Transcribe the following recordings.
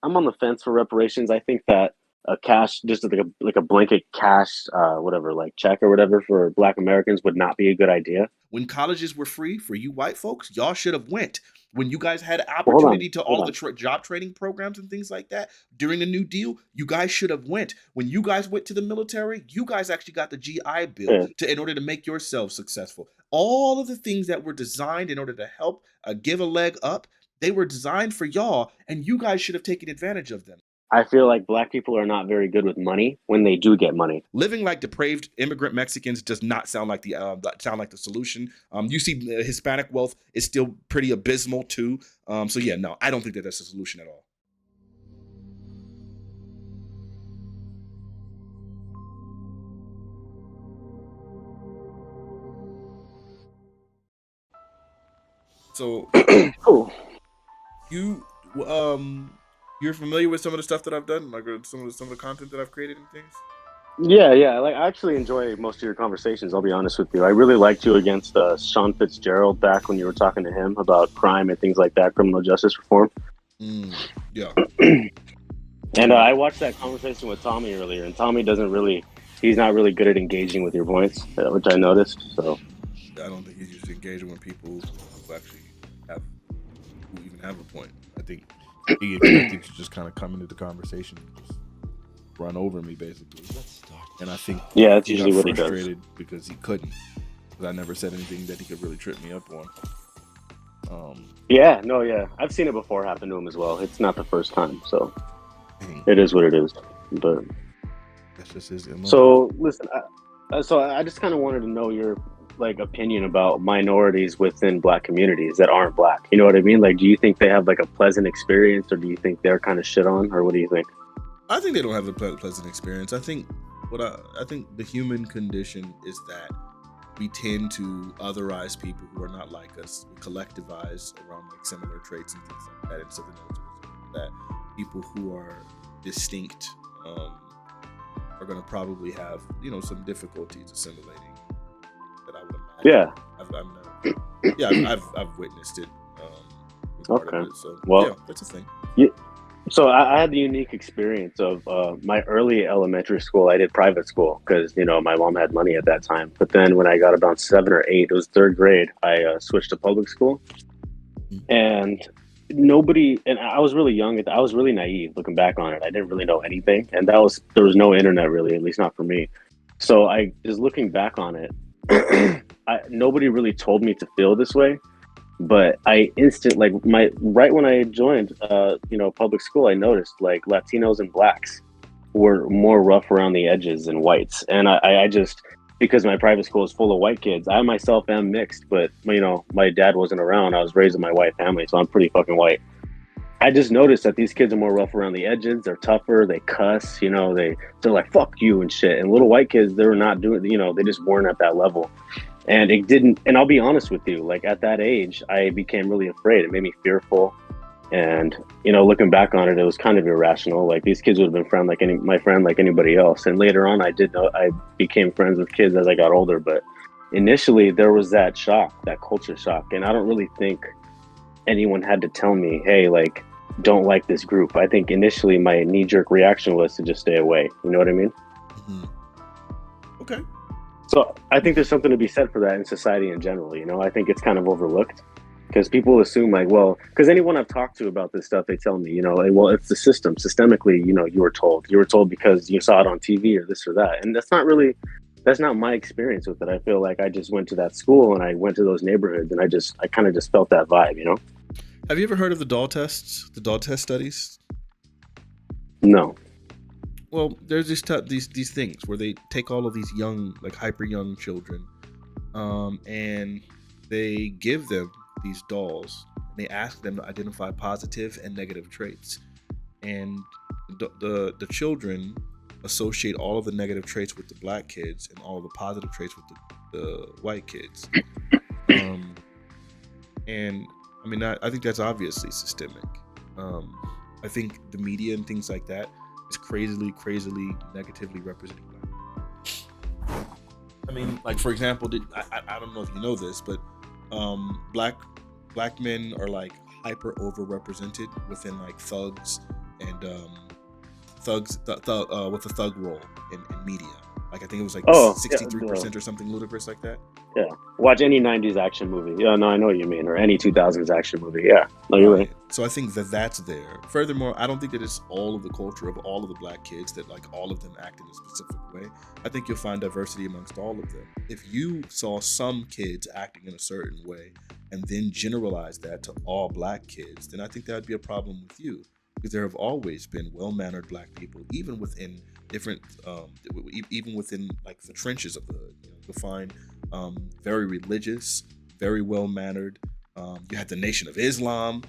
I'm on the fence for reparations. I think that a cash, just like a blanket cash, whatever, like check or whatever for Black Americans would not be a good idea. When colleges were free for you white folks, y'all should have went. When you guys had Well, opportunity to hold all of the on. job training programs and things like that during the New Deal, you guys should have went. When you guys went to the military, you guys actually got the GI Bill Yeah, to in order to make yourselves successful. All of the things that were designed in order to help give a leg up, they were designed for y'all, and you guys should have taken advantage of them. I feel like Black people are not very good with money when they do get money. Living like depraved immigrant Mexicans does not sound like the solution. You see, Hispanic wealth is still pretty abysmal too. So yeah, no, I don't think that that's a solution at all. So Cool. you you're familiar with some of the stuff that I've done, like some of the content that I've created and things. Yeah, yeah. Like I actually enjoy most of your conversations. I'll be honest with you. I really liked you against Sean Fitzgerald back when you were talking to him about crime and things like that, criminal justice reform. Mm, yeah, And yeah. I watched that conversation with Tommy earlier, and Tommy doesn't really, he's not really good at engaging with your points, which I noticed. So, I don't think he's used to engaging with people who actually have who even have a point. I think he expected to just kind of come into the conversation and just run over me basically. And I think yeah, that's he got usually what he does. frustrated because he couldn't. Because I never said anything that he could really trip me up on. Yeah, no, yeah. I've seen it before happen to him as well. It's not the first time. So, Dang, it is what it is. But, that's just his MO. so listen, I just kind of wanted to know your like opinion about minorities within Black communities that aren't Black. You know what I mean? Like, do you think they have like a pleasant experience, or do you think they're kind of shit on, or what do you think? I think they don't have a pleasant experience. I think the human condition is that we tend to otherize people who are not like us. We collectivize around like similar traits and things like that. And so then as a result of that, people who are distinct are going to probably have some difficulties assimilating. That I would imagine. Yeah. I've witnessed it. Part of Okay. it. So yeah, Well, that's a thing. yeah. So I had the unique experience of my early elementary school. I did private school because my mom had money at that time. But then when I got about 7 or 8, it was third grade. I switched to public school, and nobody. And I was really young. I was really naive looking back on it. I didn't really know anything, and there was no internet really, at least not for me. So I just looking back on it, nobody really told me to feel this way, but I instant like my right when I joined public school, I noticed like Latinos and blacks were more rough around the edges than whites. And I just, because my private school is full of white kids, I myself am mixed, but my dad wasn't around. I was raised in my white family, so I'm pretty fucking white. I just noticed that these kids are more rough around the edges. They're tougher. They cuss. They're like fuck you and shit. And little white kids, they're not doing. They just weren't at that level. And it didn't. And I'll be honest with you. Like at that age, I became really afraid. It made me fearful. And looking back on it, it was kind of irrational. Like these kids would have been my friend like anybody else. And later on, I became friends with kids as I got older. But initially, there was that shock, that culture shock. And I don't really think anyone had to tell me, hey, like, don't like this group. I think initially my knee jerk reaction was to just stay away. You know what I mean? Mm-hmm. Okay. So I think there's something to be said for that in society in general. I think it's kind of overlooked because people assume like, well, because anyone I've talked to about this stuff, they tell me, like, well, it's the system. Systemically, you were told because you saw it on TV or this or that. And that's not my experience with it. I feel like I just went to that school and I went to those neighborhoods and I kind of just felt that vibe. Have you ever heard of the doll tests? The doll test studies? No. Well, there's these things where they take all of these young, like hyper young children, and they give them these dolls. And they ask them to identify positive and negative traits, and the children associate all of the negative traits with the black kids and all of the positive traits with the white kids. And I mean, I think that's obviously systemic. I think the media and things like that is crazily negatively representing black. I mean, like for example, I don't know if you know this, but black men are like hyper overrepresented within like thugs and thugs with a thug role in media. Like I think it was like Oh, yeah, 63% or something ludicrous like that. yeah. Watch any '90s action movie. Yeah, no, I know what you mean, or any 2000s action movie. Yeah, no, you're right. Right. So I think that that's there. Furthermore, I don't think that it's all of the culture of all of the black kids that like all of them act in a specific way. I think you'll find diversity amongst all of them. If you saw some kids acting in a certain way and then generalize that to all black kids, then I think that would be a problem with you. Because there have always been well-mannered black people, even within different, even within like the trenches of the hood. You know, you'll find very religious, very well-mannered. You had the Nation of Islam,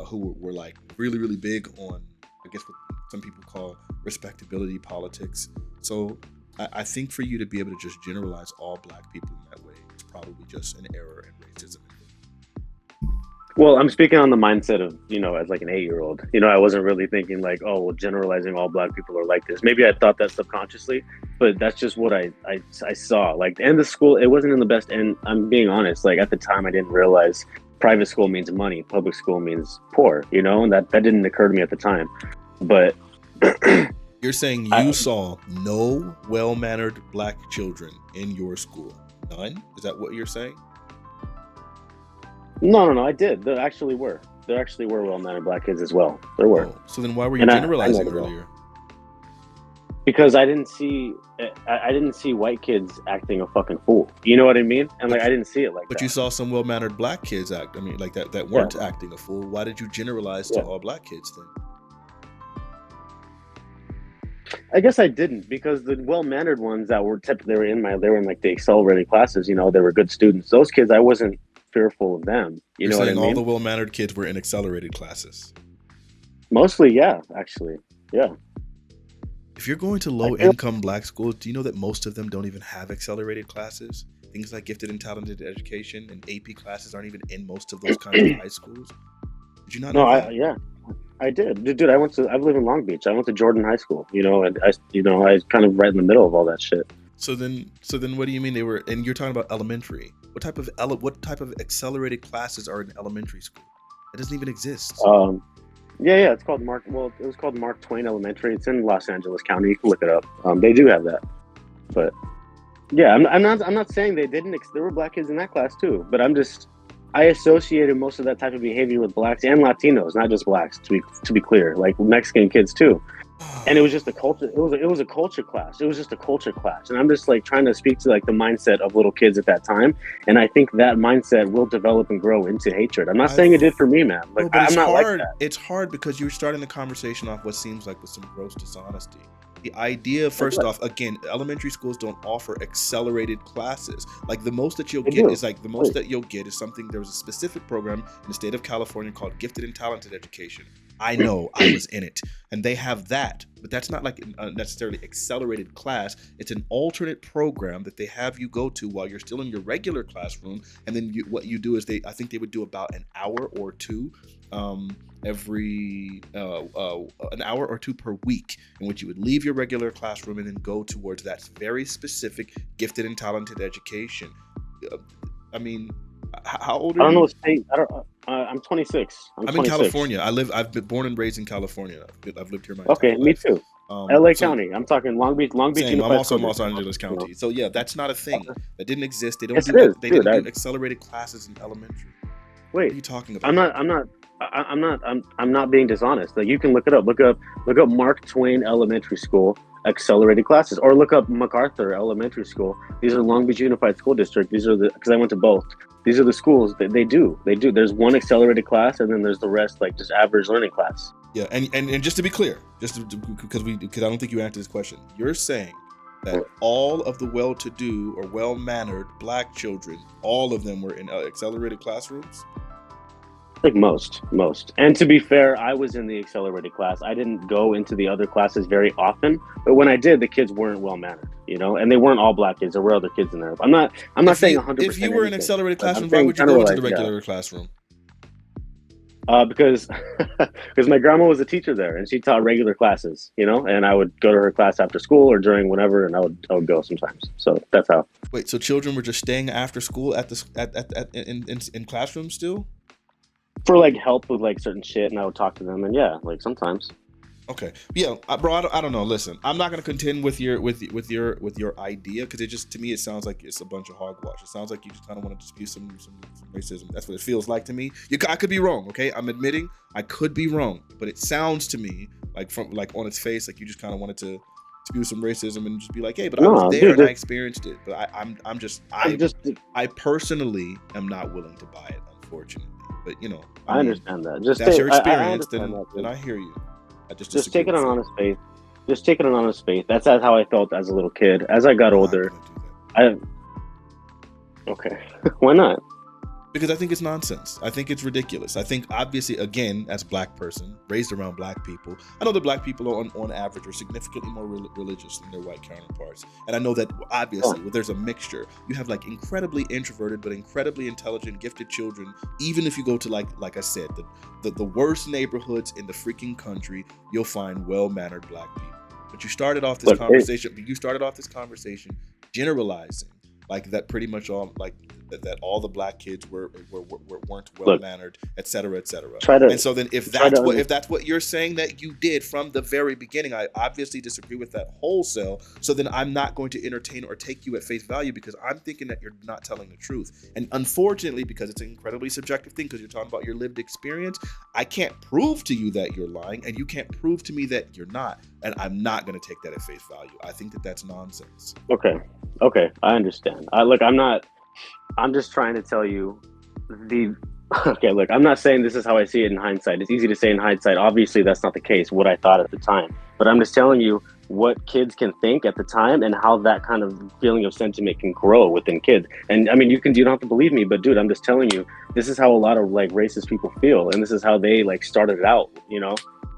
who were like really, really big on, I guess, what some people call respectability politics. So I think for you to be able to just generalize all black people in that way is probably just an error in racism. Well, I'm speaking on the mindset of, as like an 8-year-old. I wasn't really thinking like, oh, well, generalizing all black people are like this. Maybe I thought that subconsciously, but that's just what I saw. Like, and the school, it wasn't in the best. And I'm being honest, like at the time, I didn't realize private school means money, public school means poor, and that didn't occur to me at the time. But you're saying you saw no well-mannered black children in your school? None? Is that what you're saying? No, I did. There actually were well-mannered black kids as well. There were. Oh, so then why were you generalizing earlier? Because I didn't see white kids acting a fucking fool. You know what I mean? And like I didn't see it like that. But you saw some well-mannered black kids act. I mean, like that weren't acting a fool. Why did you generalize to all black kids then? I guess I didn't, because the well-mannered ones that were they were in like the accelerated classes. They were good students. Those kids, I wasn't fearful of them. You know what I mean? All the well-mannered kids were in accelerated classes. Mostly, yeah, actually, yeah. If you're going to low-income black schools, do you know that most of them don't even have accelerated classes? Things like gifted and talented education and AP classes aren't even in most of those kinds of high schools. Did you not know that? I did. Dude, I live in Long Beach. I went to Jordan High School, and I was kind of right in the middle of all that shit. So then what do you mean they were, and you're talking about elementary. What type of accelerated classes are in elementary school? It doesn't even exist. Yeah, it's called Mark. Well, it was called Mark Twain Elementary. It's in Los Angeles County. You can look it up. They do have that, but yeah, I'm not saying they didn't. There were black kids in that class too, but I associated most of that type of behavior with blacks and Latinos, not just blacks. To be clear, like Mexican kids too. And it was just a culture. It was a culture class. It was just a culture class. And I'm just like trying to speak to like the mindset of little kids at that time. And I think that mindset will develop and grow into hatred. I'm not saying it did for me, man. Like, I'm not like that. It's hard because you're starting the conversation off what seems like with some gross dishonesty. The idea, first off, again, elementary schools don't offer accelerated classes. Like the most that you'll get is something. There was a specific program in the state of California called Gifted and Talented Education. I know, I was in it, and they have that, but that's not like a necessarily accelerated class. It's an alternate program that they have you go to while you're still in your regular classroom, and then what you do is I think they would do about an hour or two every an hour or two per week, in which you would leave your regular classroom and then go towards that very specific gifted and talented education. I mean, how old are you? I don't know state. I'm 26. I'm in California. I've been born and raised in California. I've lived here my entire life. Me too. LA County. I'm talking Long Beach. Same, I'm also in Los Angeles County. So yeah, that's not a thing. That didn't exist. They didn't do accelerated classes in elementary. Wait, what are you talking about? I'm not being dishonest. Like, you can look it up. Look up Mark Twain Elementary School accelerated classes, or look up MacArthur Elementary School. These are Long Beach Unified School District. These are because I went to both. These are the schools that they do. There's one accelerated class, and then there's the rest, like just average learning class. Yeah, and just to be clear, because I don't think you answered this question. You're saying that all of the well-to-do or well-mannered black children, all of them were in accelerated classrooms? Like most. And to be fair, I was in the accelerated class. I didn't go into the other classes very often, but when I did, the kids weren't well-mannered, and they weren't all black kids. There were other kids in there. I'm not saying 100%. If you were in accelerated classroom, why would you go into the regular classroom? Because my grandma was a teacher there, and she taught regular classes, and I would go to her class after school or during whenever, and I would go sometimes. So that's how. Wait, so children were just staying after school in classrooms still? For like help with like certain shit, and I would talk to them, and yeah, like sometimes. Okay, yeah, bro. I don't know. Listen, I'm not gonna contend with your idea because it just to me it sounds like it's a bunch of hogwash. It sounds like you just kind of want to dispute some racism. That's what it feels like to me. I could be wrong. Okay, I'm admitting I could be wrong, but it sounds to me like from like on its face like you just kind of wanted to spew some racism and just be like, hey, but I was No, there dude, and I experienced it. But I'm just just I personally am not willing to buy it, unfortunately. But I I mean, understand that. if that's your I experience, understand then that, then dude. I hear you. I just Just disagree take it with on it. honest faith. Just take it on honest faith. That's how I felt as a little kid. As I got I'm not older, gonna do that. I okay. Why not? Because I think it's nonsense. I think it's ridiculous. I think obviously, again, as a black person raised around black people, I know that black people on average are significantly more religious than their white counterparts. And I know that Yeah. obviously there's a mixture. You have like incredibly introverted but incredibly intelligent, gifted children. Even if you go to like I said, the worst neighborhoods in the freaking country, you'll find well-mannered black people. But you started off this Look, conversation generalizing like that pretty much all like that all the black kids weren't well look. mannered, et cetera, et cetera. Try And to so then try to if that's what you're saying that you did from the very beginning, I obviously disagree with that wholesale. So then I'm not going to entertain or take you at face value because I'm thinking that you're not telling the truth. And unfortunately, because it's an incredibly subjective thing, because you're talking about your lived experience, I can't prove to you that you're lying, and you can't prove to me that you're not. And I'm not going to take that at face value. I think that that's nonsense. Okay. Okay, I understand. Look, I'm not. I'm just trying to tell you the. Okay, look, I'm not saying this is how I see it in hindsight. It's easy to say in hindsight. Obviously, that's not the case. What I thought at the time, but I'm just telling you what kids can think at the time and how that kind of feeling of sentiment can grow within kids. And I mean, you don't have to believe me, but dude, I'm just telling you, this is how a lot of like racist people feel, and this is how they like started out.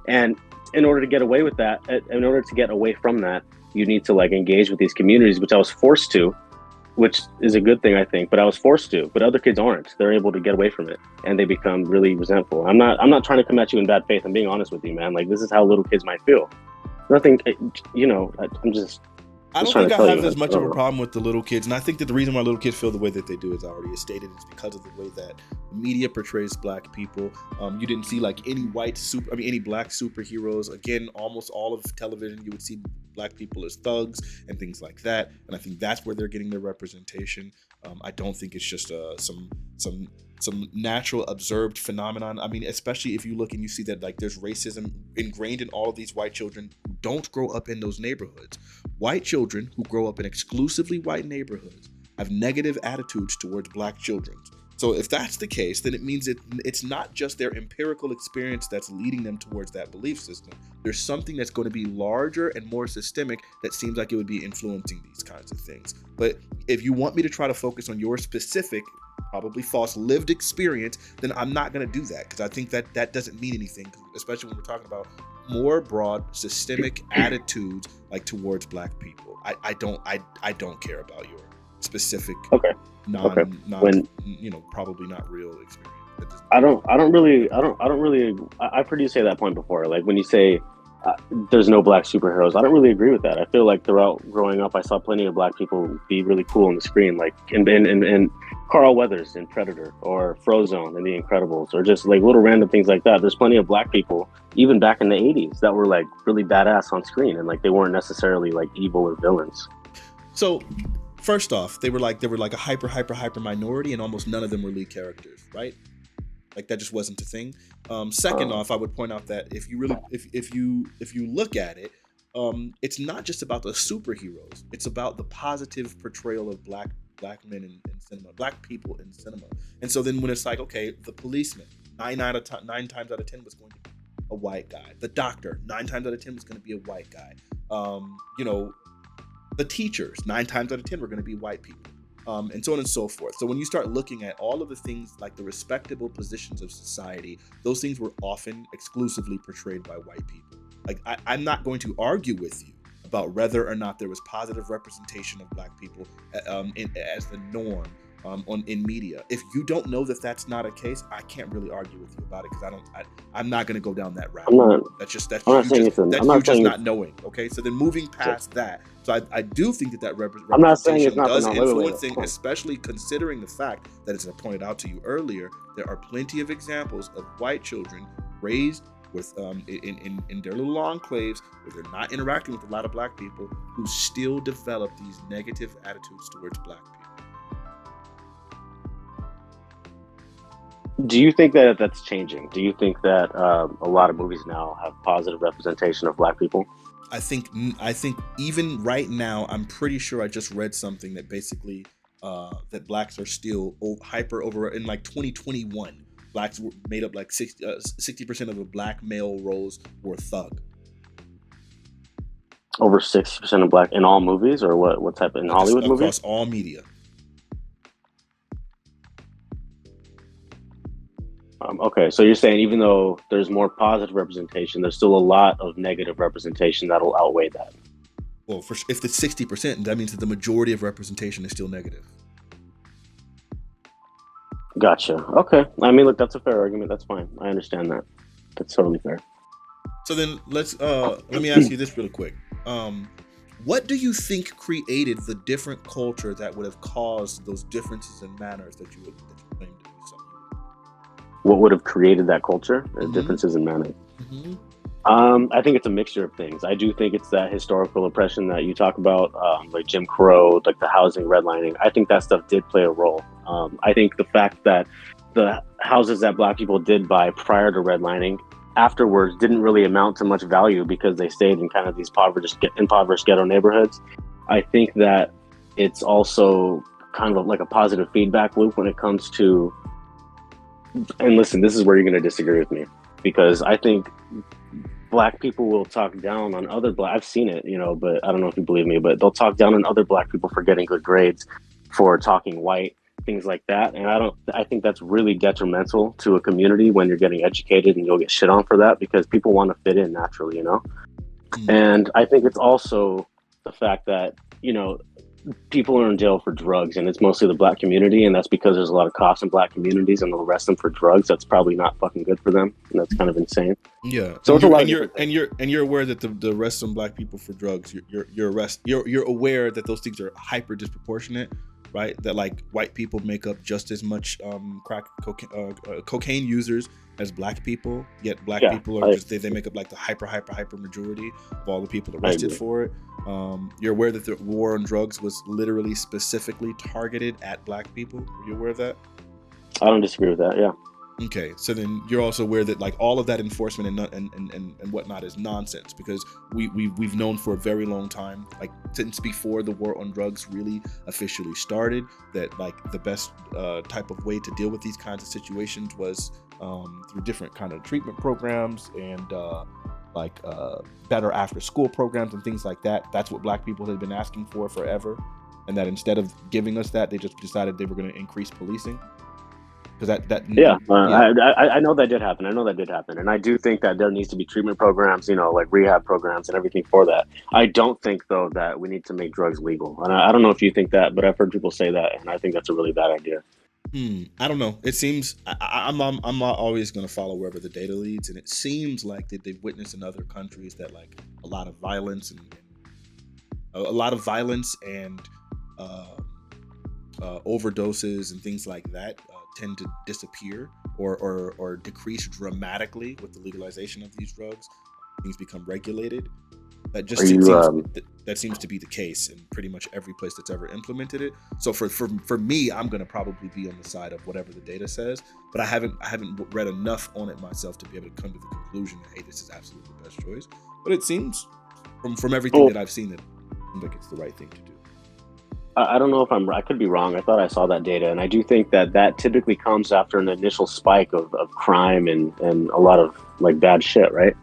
And in order to get away with that, in order to get away from that, you need to like engage with these communities, which I was forced to, which is a good thing, I think. But I was forced to. But other kids aren't. They're able to get away from it, and they become really resentful. I'm not trying to come at you in bad faith. I'm being honest with you, man. Like this is how little kids might feel. Nothing, I'm just I don't trying think to I tell have you. as I much of don't a know. problem with the little kids, and I think that the reason why little kids feel the way that they do, as I already stated, is because of the way that media portrays black people. You didn't see like any any black superheroes. Again, almost all of television, you would see black people as thugs and things like that, and I think that's where they're getting their representation. I don't think it's just some natural observed phenomenon. I mean, especially if you look and you see that like there's racism ingrained in all of these white children who don't grow up in those neighborhoods. White children who grow up in exclusively white neighborhoods have negative attitudes towards black children. So if that's the case, then it means it's not just their empirical experience that's leading them towards that belief system. There's something that's going to be larger and more systemic that seems like it would be influencing these kinds of things. But if you want me to try to focus on your specific, probably false lived experience, then I'm not going to do that because I think that doesn't mean anything, especially when we're talking about more broad systemic attitudes like towards black people. I don't care about your specific Okay. Okay. When probably not real experience. I've heard you say that point before. Like when you say there's no black superheroes, I don't really agree with that. I feel like throughout growing up, I saw plenty of black people be really cool on the screen, like in Carl Weathers in Predator or Frozone in The Incredibles, or just like little random things like that. There's plenty of black people, even back in the 80s, that were like really badass on screen, and like they weren't necessarily like evil or villains. So first off, they were like a hyper minority, and almost none of them were lead characters, right? Like that just wasn't a thing. Second off, I would point out that if you look at it, it's not just about the superheroes. It's about the positive portrayal of black men in cinema, black people in cinema. And so then when it's like, okay, the policeman, 9 times out of 10 was going to be a white guy. The doctor, 9 times out of 10 was going to be a white guy. The teachers, 9 times out of 10 were going to be white people. And so on and so forth. So when you start looking at all of the things like the respectable positions of society, those things were often exclusively portrayed by white people. Like I'm not going to argue with you about whether or not there was positive representation of black people as the norm in media. If you don't know that that's not a case, I can't really argue with you about it because I'm not going to go down that rabbit hole. I'm not saying not knowing. Okay, so then moving past that, so I do think that I'm not saying it's representation not does the influence things, especially considering the fact that, as I pointed out to you earlier, there are plenty of examples of white children raised with in their little enclaves where they're not interacting with a lot of black people, who still develop these negative attitudes towards black people. Do you think that that's changing? Do you think that a lot of movies now have positive representation of black people? I think even right now, I'm pretty sure I just read something that basically that blacks are still hyper over in like 2021. Blacks were made up like 60% of the black male roles were thug. Over 60% of black in all movies, or what? What type in Just Hollywood across movies? all media. Okay, so you're saying even though there's more positive representation, there's still a lot of negative representation that'll outweigh that. Well, if it's 60%, that means that the majority of representation is still negative. Gotcha. Okay. I mean, look, that's a fair argument. That's fine. I understand that. That's totally fair. So then let me ask you this real quick. What do you think created the different culture that would have caused those differences in manners that you claimed to be something? What would have created that culture? Mm-hmm. Differences in manner. Mm-hmm. I think it's a mixture of things. I do think it's that historical oppression that you talk about, like Jim Crow, like the housing redlining. I think that stuff did play a role. I think the fact that the houses that black people did buy prior to redlining afterwards didn't really amount to much value because they stayed in kind of these impoverished ghetto neighborhoods. I think that it's also kind of like a positive feedback loop when it comes to, and listen, this is where you're going to disagree with me, because I think black people will talk down on other black. I've seen it, but I don't know if you believe me, but they'll talk down on other black people for getting good grades, for talking white, things like that. And I think that's really detrimental to a community when you're getting educated, and you'll get shit on for that because people want to fit in naturally, Mm-hmm. And I think it's also the fact that, people are in jail for drugs, and it's mostly the black community, and that's because there's a lot of cops in black communities, and they'll arrest them for drugs. That's probably not fucking good for them, and that's kind of insane. Yeah, so and it's a lot you're aware that the arrest of black people for drugs, you're aware that those things are hyper disproportionate, right? That like white people make up just as much cocaine users as black people, yet black people are just they make up like the hyper majority of all the people arrested for it. You're aware that the war on drugs was literally specifically targeted at black people. Were you aware of that? I don't disagree with that. Yeah. Okay, so then you're also aware that like all of that enforcement and whatnot is nonsense, because we've known for a very long time, like since before the war on drugs really officially started, that like the best type of way to deal with these kinds of situations was through different kind of treatment programs and better after school programs and things like that. That's what black people had been asking for forever, and that instead of giving us that, they just decided they were going to increase policing. Because I know that did happen. And I do think that there needs to be treatment programs, like rehab programs and everything for that. I don't think though that we need to make drugs legal, and I don't know if you think that, but I've heard people say that, and I think that's a really bad idea. I don't know. It seems I'm not always going to follow wherever the data leads, and it seems like that they've witnessed in other countries that like a lot of violence and overdoses and things like that tend to disappear or decrease dramatically with the legalization of these drugs. Things become regulated. That seems to be the case in pretty much every place that's ever implemented it. So for me, I'm going to probably be on the side of whatever the data says, but I haven't read enough on it myself to be able to come to the conclusion that, hey, this is absolutely the best choice. But it seems from everything that I've seen, it seems like it's the right thing to do. I don't know if I could be wrong. I thought I saw that data, and I do think that typically comes after an initial spike of crime and a lot of like bad shit, right?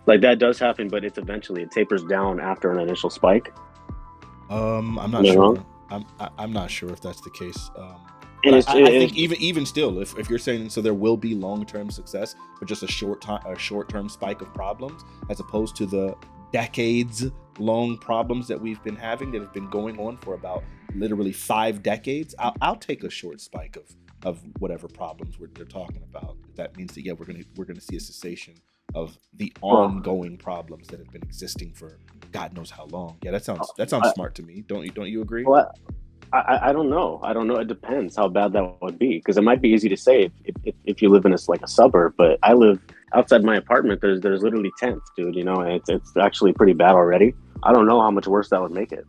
Like that does happen, but it tapers down after an initial spike. I'm not sure. I'm not sure if that's the case. I think even still, if you're saying so, there will be long-term success, but just a short-term spike of problems, as opposed to the decades-long problems that we've been having that have been going on for about literally 5 decades. I'll take a short spike of whatever problems they're talking about. That means that we're gonna see a cessation of the ongoing problems that have been existing for God knows how long. Yeah, that sounds smart to me. Don't you agree? Well, I don't know. It depends how bad that would be, because it might be easy to say if you live in a suburb, but I live outside my apartment, there's literally tents, dude. You know, and it's actually pretty bad already. I don't know how much worse that would make it.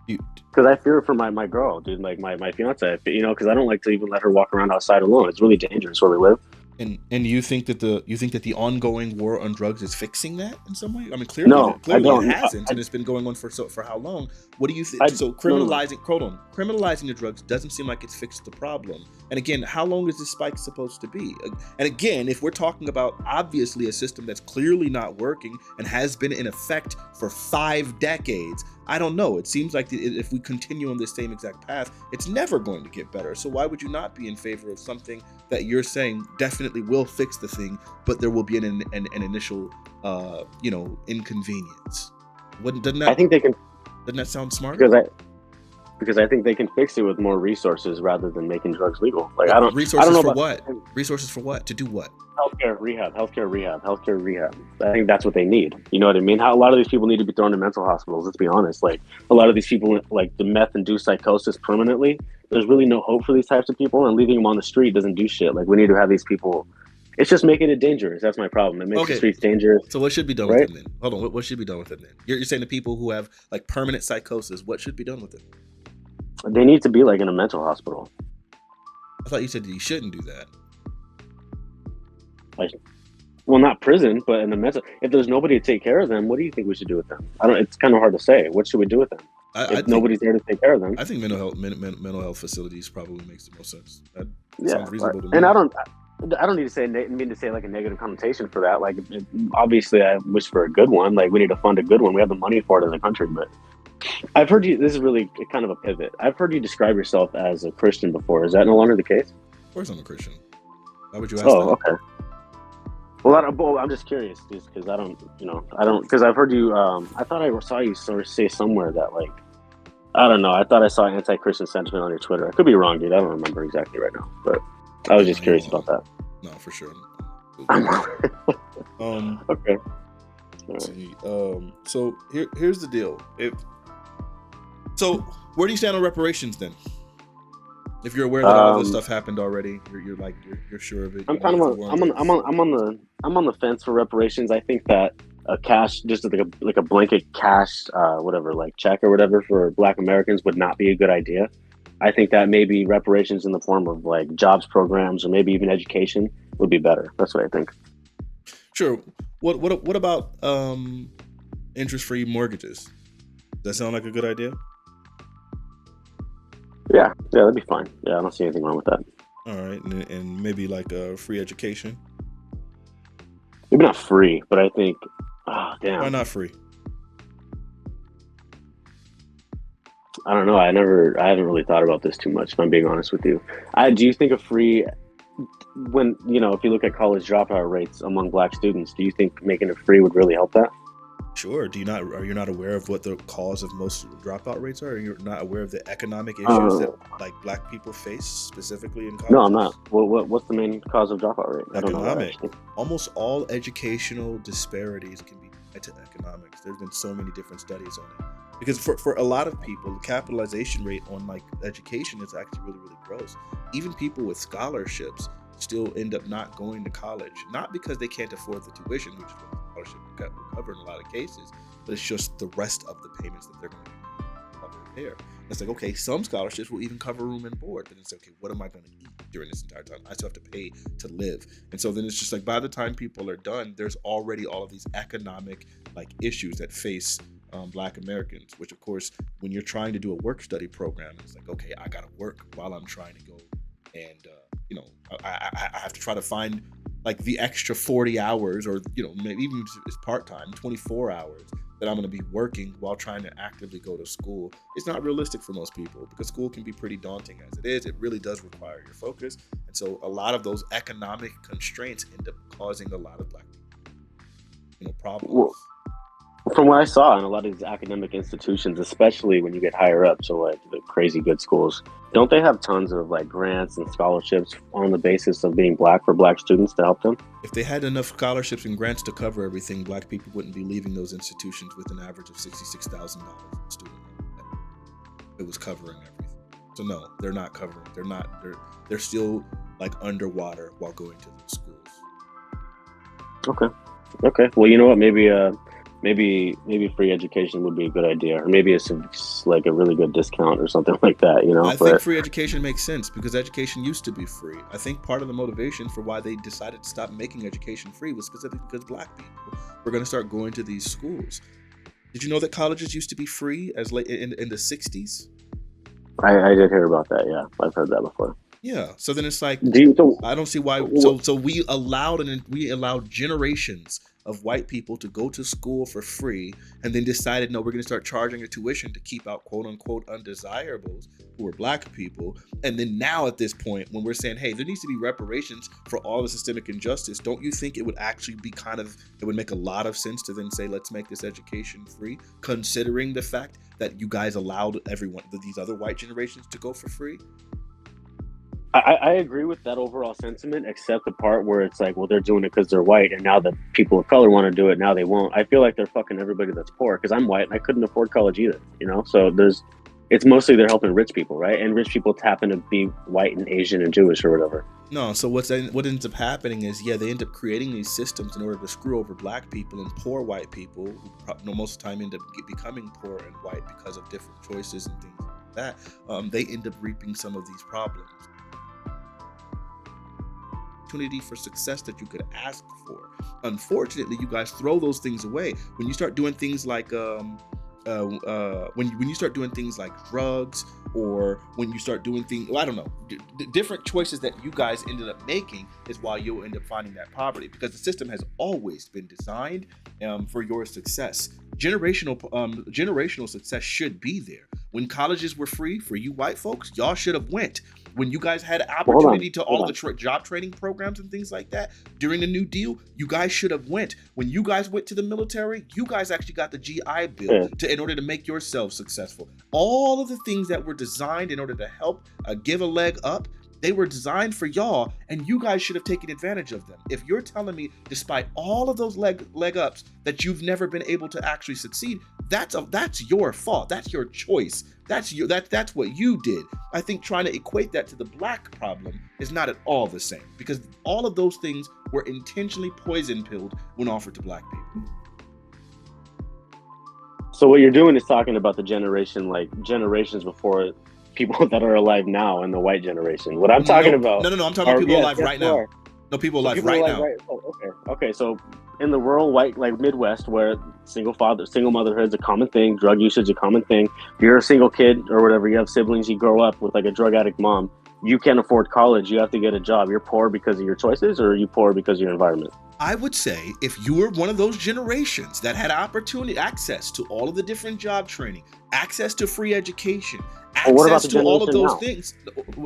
You, Because I fear for my girl, dude, like my fiance, you know, because I don't like to even let her walk around outside alone. It's really dangerous where we live. and you think that the ongoing war on drugs is fixing that in some way? I mean, No, I clearly it don't. hasn't, and it's been going on for how long? What do you think? I So no, no, no. criminalizing the drugs doesn't seem like it's fixed the problem. And again, how long is this spike supposed to be? And again, if we're talking about obviously a system that's clearly not working and has been in effect for 5 decades, I don't know. It seems like if we continue on this same exact path, it's never going to get better. So why would you not be in favor of something that you're saying definitely will fix the thing, but there will be an initial, inconvenience? I think they can Doesn't that sound smart? because I think they can fix it with more resources rather than making drugs legal. Like I don't Resources know for about what? Resources for what? To do what? healthcare rehab. I think that's what they need. You know what I mean? How a lot of these people need to be thrown in mental hospitals. Let's be honest. Like a lot of these people, like the meth-induced psychosis permanently. There's really no hope for these types of people, and leaving them on the street doesn't do shit. Like we need to have these people. It's just making it dangerous. That's my problem. It makes the Okay. streets dangerous. So what should be done with Right? them then? Hold on. What should be done with them then? You're saying the people who have like permanent psychosis, what should be done with them? They need to be like in a mental hospital. I thought you said that you shouldn't do that. Like, well, not prison, but in the mental. If there's nobody to take care of them, what do you think we should do with them? I don't. It's kind of hard to say. What should we do with them I if think nobody's there to take care of them? I think mental health facilities probably makes the most sense. That Yeah, sounds reasonable right. to And me. I don't need to say mean to say like a negative connotation for that. Like, obviously, I wish for a good one. Like, we need to fund a good one. We have the money for it as a country. But I've heard you. This is really kind of a pivot. I've heard you describe yourself as a Christian before. Is that no longer the case? Of course, I'm a Christian. Why would you ask Oh, that? okay. Well, I'm just curious, just because I don't, because I've heard you. I thought I saw you sort of say somewhere that like, I don't know. I thought I saw anti-Christian sentiment on your Twitter. I could be wrong, dude. I don't remember exactly right now, but I was just curious about that. No, for sure. Okay. Let's see. So here's the deal. So where do you stand on reparations then? If you're aware that all this stuff happened already, you're sure of it. I'm on the fence for reparations. I think that a cash, just like a blanket cash, whatever, like check or whatever for Black Americans would not be a good idea. I think that maybe reparations in the form of like jobs programs or maybe even education would be better. That's what I think. Sure. What about interest-free mortgages? Does that sound like a good idea? Yeah, that'd be fine. Yeah, I don't see anything wrong with that. All right, and maybe like free education. Maybe not free, but I think, damn. Why not free? I don't know. I haven't really thought about this too much, if I'm being honest with you. Do you think a free, when, if you look at college dropout rates among Black students, do you think making it free would really help that? Sure. Are you not aware of what the cause of most dropout rates are? Are you not aware of the economic issues that like Black people face specifically in college? No, I'm not. What's the main cause of dropout rate? I don't know Economic. that, Almost all educational disparities can be tied to economics. There's been so many different studies on it. Because for a lot of people, the capitalization rate on like education is actually really, really gross. Even people with scholarships still end up not going to college, not because they can't afford the tuition, which is what the scholarship will cover in a lot of cases, but it's just the rest of the payments that they're going to be while they're there. It's like, okay, some scholarships will even cover room and board, but it's okay, what am I going to eat during this entire time? I still have to pay to live. And so then it's just like, by the time people are done, there's already all of these economic like issues that face Black Americans, which of course, when you're trying to do a work study program, it's like, okay, I got to work while I'm trying to go and, I have to try to find like the extra 40 hours or, maybe even if it's part-time, 24 hours that I'm going to be working while trying to actively go to school. It's not realistic for most people because school can be pretty daunting as it is. It really does require your focus. And so a lot of those economic constraints end up causing a lot of Black people, problems. Well, from what I saw in a lot of these academic institutions, especially when you get higher up, so like the crazy good schools, don't they have tons of like grants and scholarships on the basis of being Black for Black students to help them? If they had enough scholarships and grants to cover everything, Black people wouldn't be leaving those institutions with an average of $66,000 a student. It was covering everything. So no, they're not covering. They're still like underwater while going to those schools. Okay. Okay. Well, you know what? Maybe free education would be a good idea, or maybe it's like a really good discount or something like that. You know, I think but free education makes sense because education used to be free. I think part of the motivation for why they decided to stop making education free was specifically because black people were going to start going to these schools. Did you know that colleges used to be free as late in the 60s? I did hear about that. Yeah, I've heard that before. Yeah. So then it's like Do you? I don't see why. So we allowed generations of white people to go to school for free, and then decided no, we're going to start charging a tuition to keep out quote unquote undesirables who are black people. And then now at this point, when we're saying, hey, there needs to be reparations for all the systemic injustice, don't you think it would actually be it would make a lot of sense to then say, let's make this education free, considering the fact that you guys allowed everyone, these other white generations, to go for free? I agree with that overall sentiment, except the part where it's like, well, they're doing it because they're white, and now that people of color want to do it, now they won't. I feel like they're fucking everybody that's poor because I'm white and I couldn't afford college either. You know, so it's mostly they're helping rich people, right? And rich people happen to be white and Asian and Jewish or whatever. No, so what ends up happening is, yeah, they end up creating these systems in order to screw over black people and poor white people, who most of the time end up becoming poor and white because of different choices and things like that. They end up reaping some of these problems. Opportunity for success that you could ask for. Unfortunately, you guys throw those things away when you start doing things like when you start doing things like drugs, or when you start doing things, well, I don't know, different choices that you guys ended up making is why you'll end up finding that poverty, because the system has always been designed for your success. Generational success should be there. When colleges were free for you white folks, y'all should have went. When you guys had opportunity to all the job training programs and things like that during the New Deal, you guys should have went. When you guys went to the military, you guys actually got the GI Bill in order to make yourselves successful. All of the things that were designed in order to help give a leg up, they were designed for y'all, and you guys should have taken advantage of them. If you're telling me, despite all of those leg ups, that you've never been able to actually succeed, that's your fault. That's your choice. That's what you did. I think trying to equate that to the black problem is not at all the same, because all of those things were intentionally poison pilled when offered to black people. So what you're doing is talking about the generations before people that are alive now in the white generation. What I'm talking about. No. I'm talking about people alive right now. No, people alive right now. Okay. So in the rural white, like Midwest, where single motherhood is a common thing, drug usage is a common thing. If you're a single kid or whatever, you have siblings, you grow up with like a drug addict mom, you can't afford college, you have to get a job. You're poor because of your choices, or are you poor because of your environment? I would say if you were one of those generations that had access to all of the different job training, access to free education, access to all of those things.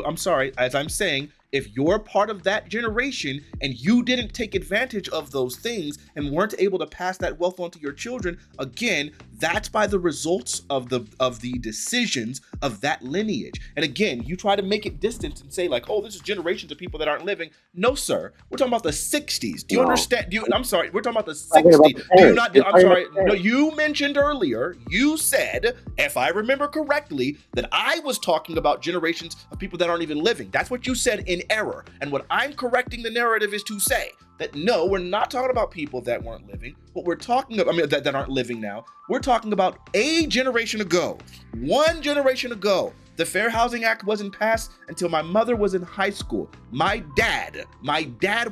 I'm sorry, as I'm saying, if you're part of that generation and you didn't take advantage of those things and weren't able to pass that wealth on to your children, again, that's by the results of the decisions of that lineage. And again, you try to make it distant and say like, oh, this is generations of people that aren't living. No, sir. We're talking about the 60s. Do you understand? I'm sorry. We're talking about the 60s. Do you not? I'm sorry. No, you mentioned earlier, you said, if I remember correctly, that I was talking about generations of people that aren't even living. That's what you said in error. And what I'm correcting the narrative is to say that no, we're not talking about people that weren't living. What we're talking about, that aren't living now. We're talking about a generation ago, one generation ago. The Fair Housing Act wasn't passed until my mother was in high school. My dad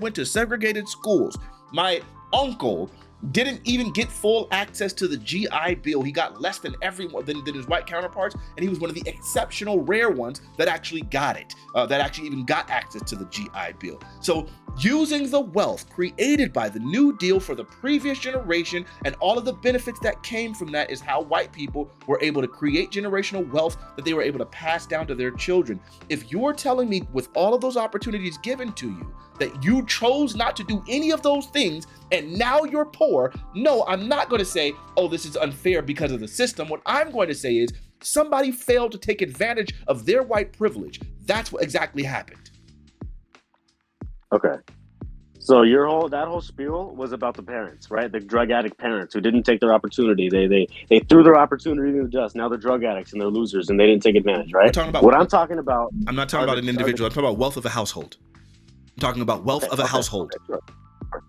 went to segregated schools. My uncle didn't even get full access to the GI Bill. He got less than everyone than his white counterparts, and he was one of the exceptional rare ones that actually got it, that actually even got access to the GI Bill. So using the wealth created by the New Deal for the previous generation and all of the benefits that came from that is how white people were able to create generational wealth that they were able to pass down to their children. If you're telling me with all of those opportunities given to you that you chose not to do any of those things and now you're poor, no, I'm not going to say, oh, this is unfair because of the system. What I'm going to say is somebody failed to take advantage of their white privilege. That's what exactly happened. Okay. So that whole spiel was about the parents, right? The drug addict parents who didn't take their opportunity. They threw their opportunity in the dust. Now they're drug addicts and they're losers and they didn't take advantage, right? I'm talking about an individual. I'm talking about wealth of a household. I'm talking about wealth of a household. Sure.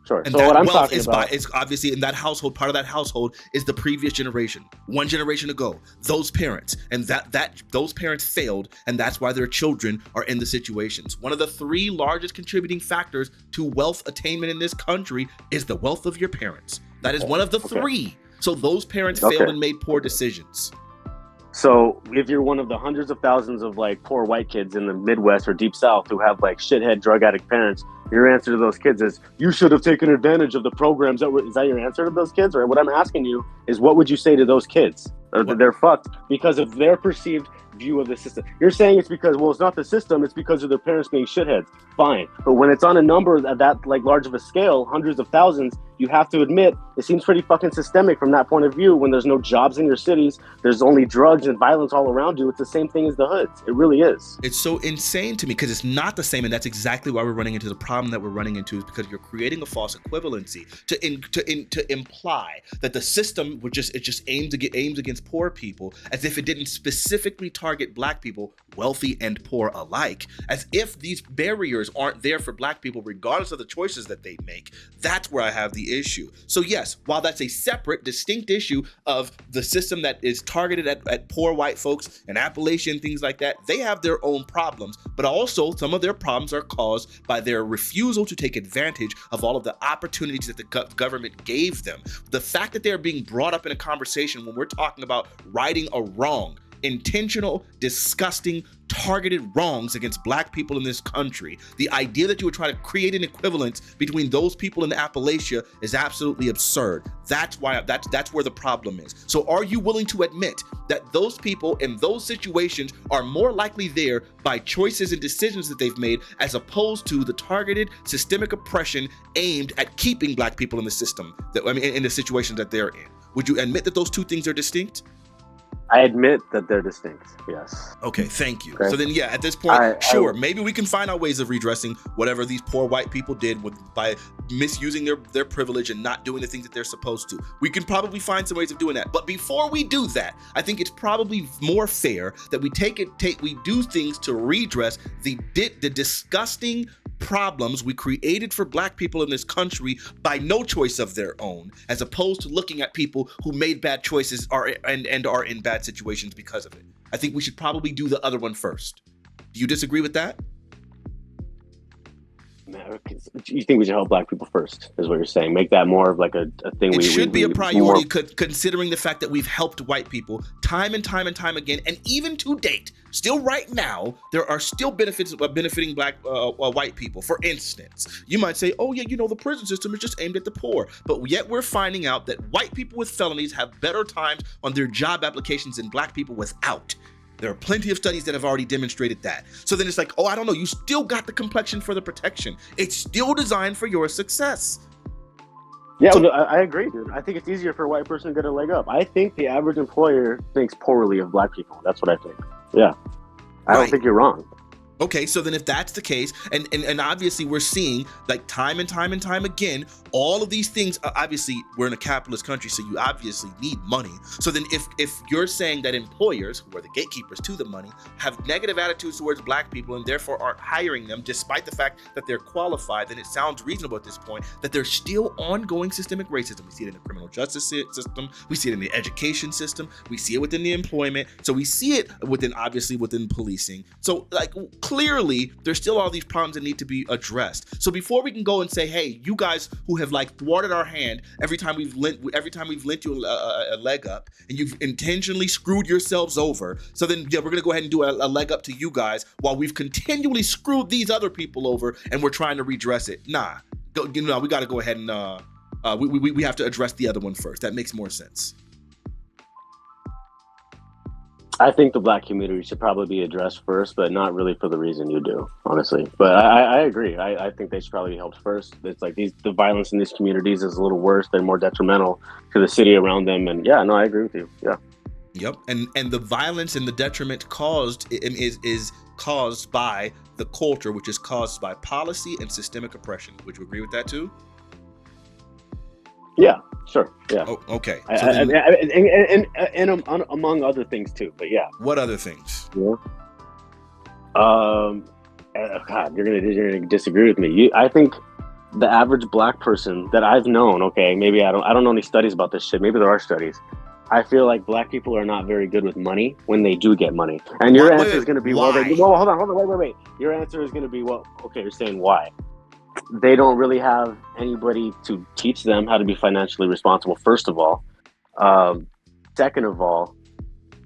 Sure. And So what that I'm wealth talking is about, it's obviously in that household. Part of that household is the previous generation, one generation ago, those parents, and those parents failed, and that's why their children are in the situations. One of the three largest contributing factors to wealth attainment in this country is the wealth of your parents. That is one of the three. So those parents failed and made poor decisions. So if you're one of the hundreds of thousands of like poor white kids in the Midwest or Deep South who have like shithead drug addict parents, your answer to those kids is you should have taken advantage of the programs is that your answer to those kids? Or what I'm asking you is what would you say to those kids? They're fucked because of their perceived view of the system. You're saying it's because, well, it's not the system, it's because of their parents being shitheads. Fine. But when it's on a number that like large of a scale, hundreds of thousands, you have to admit it seems pretty fucking systemic from that point of view. When there's no jobs in your cities, there's only drugs and violence all around you. It's the same thing as the hoods. It really is. It's so insane to me because it's not the same, and that's exactly why we're running into the problem that we're running into, is because you're creating a false equivalency to imply that the system would just aims against poor people, as if it didn't specifically target Black people, wealthy and poor alike, as if these barriers aren't there for Black people regardless of the choices that they make. That's where I have the issue. So yes, while that's a separate, distinct issue of the system that is targeted at poor white folks and Appalachia and things like that, they have their own problems, but also some of their problems are caused by their refusal to take advantage of all of the opportunities that the government gave them. The fact that they're being brought up in a conversation when we're talking about righting a wrong, intentional, disgusting, targeted wrongs against Black people in this country. The idea that you would try to create an equivalence between those people in Appalachia is absolutely absurd. That's where the problem is. So are you willing to admit that those people in those situations are more likely there by choices and decisions that they've made, as opposed to the targeted systemic oppression aimed at keeping Black people in the system, in the situations that they're in? Would you admit that those two things are distinct? I admit that they're distinct, yes. Okay, thank you. Okay. So then, yeah, at this point, maybe we can find our ways of redressing whatever these poor white people did by misusing their privilege and not doing the things that they're supposed to. We can probably find some ways of doing that. But before we do that, I think it's probably more fair that we do things to redress the disgusting problems we created for Black people in this country by no choice of their own, as opposed to looking at people who made bad choices and are in bad situations because of it. I think we should probably do the other one first. Do you disagree with that? You think we should help Black people first, is what you're saying? Make that more of like a thing. It should be a priority, considering the fact that we've helped white people time and time and time again, and even to date, still right now, there are still benefits benefiting Black white people. For instance, you might say, oh yeah, the prison system is just aimed at the poor, but yet we're finding out that white people with felonies have better times on their job applications than Black people without. There are plenty of studies that have already demonstrated that. So then it's like, oh, I don't know, you still got the complexion for the protection. It's still designed for your success. Yeah, so, I agree, dude. I think it's easier for a white person to get a leg up. I think the average employer thinks poorly of Black people. That's what I think. Yeah. I don't think you're wrong. Okay, so then if that's the case, and obviously we're seeing like time and time and time again, all of these things, obviously we're in a capitalist country, so you obviously need money. So then if you're saying that employers, who are the gatekeepers to the money, have negative attitudes towards Black people and therefore aren't hiring them despite the fact that they're qualified, then it sounds reasonable at this point that there's still ongoing systemic racism. We see it in the criminal justice system, we see it in the education system, we see it within the employment, so we see it within policing. So like, clearly, there's still all these problems that need to be addressed. So before we can go and say, hey, you guys who have like thwarted our hand every time we've lent you a leg up, and you've intentionally screwed yourselves over, so then yeah, we're gonna go ahead and do a leg up to you guys while we've continually screwed these other people over, and we're trying to redress it. We got to go ahead and we have to address the other one first. That makes more sense. I think the Black community should probably be addressed first, but not really for the reason you do, honestly. But I agree. I think they should probably be helped first. It's like the violence in these communities is a little worse. They're more detrimental to the city around them. And yeah, no, I agree with you. Yeah. Yep. And the violence and the detriment caused is caused by the culture, which is caused by policy and systemic oppression. Would you agree with that too? Yeah, sure. Yeah. Oh, okay. So and among other things too, but yeah. What other things? Yeah. God, you're gonna disagree with me. I think the average black person that I've known, okay, maybe I don't know any studies about this shit. Maybe there are studies. I feel like black people are not very good with money when they do get money. And Why? your Wait, answer is wait. going to be, well, they, Why? well, hold on, wait. Your answer is going to be, well, okay, you're saying why? They don't really have anybody to teach them how to be financially responsible, first of all. Um, Second of all,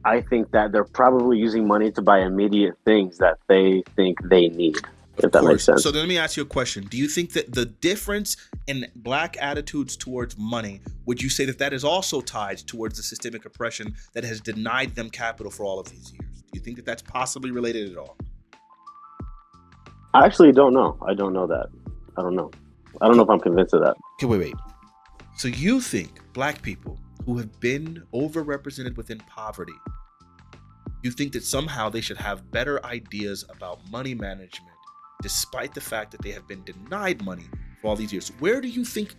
I think that they're probably using money to buy immediate things that they think they need, Of if that makes course. So sense. then let me ask you a question. Do you think that the difference in black attitudes towards money, would you say that that is also tied towards the systemic oppression that has denied them capital for all of these years? Do you think that that's possibly related at all? I actually don't know. I don't know that. I don't know. I don't know if I'm convinced of that. Okay, wait. So you think black people who have been overrepresented within poverty, you think that somehow they should have better ideas about money management, despite the fact that they have been denied money for all these years? Where do you think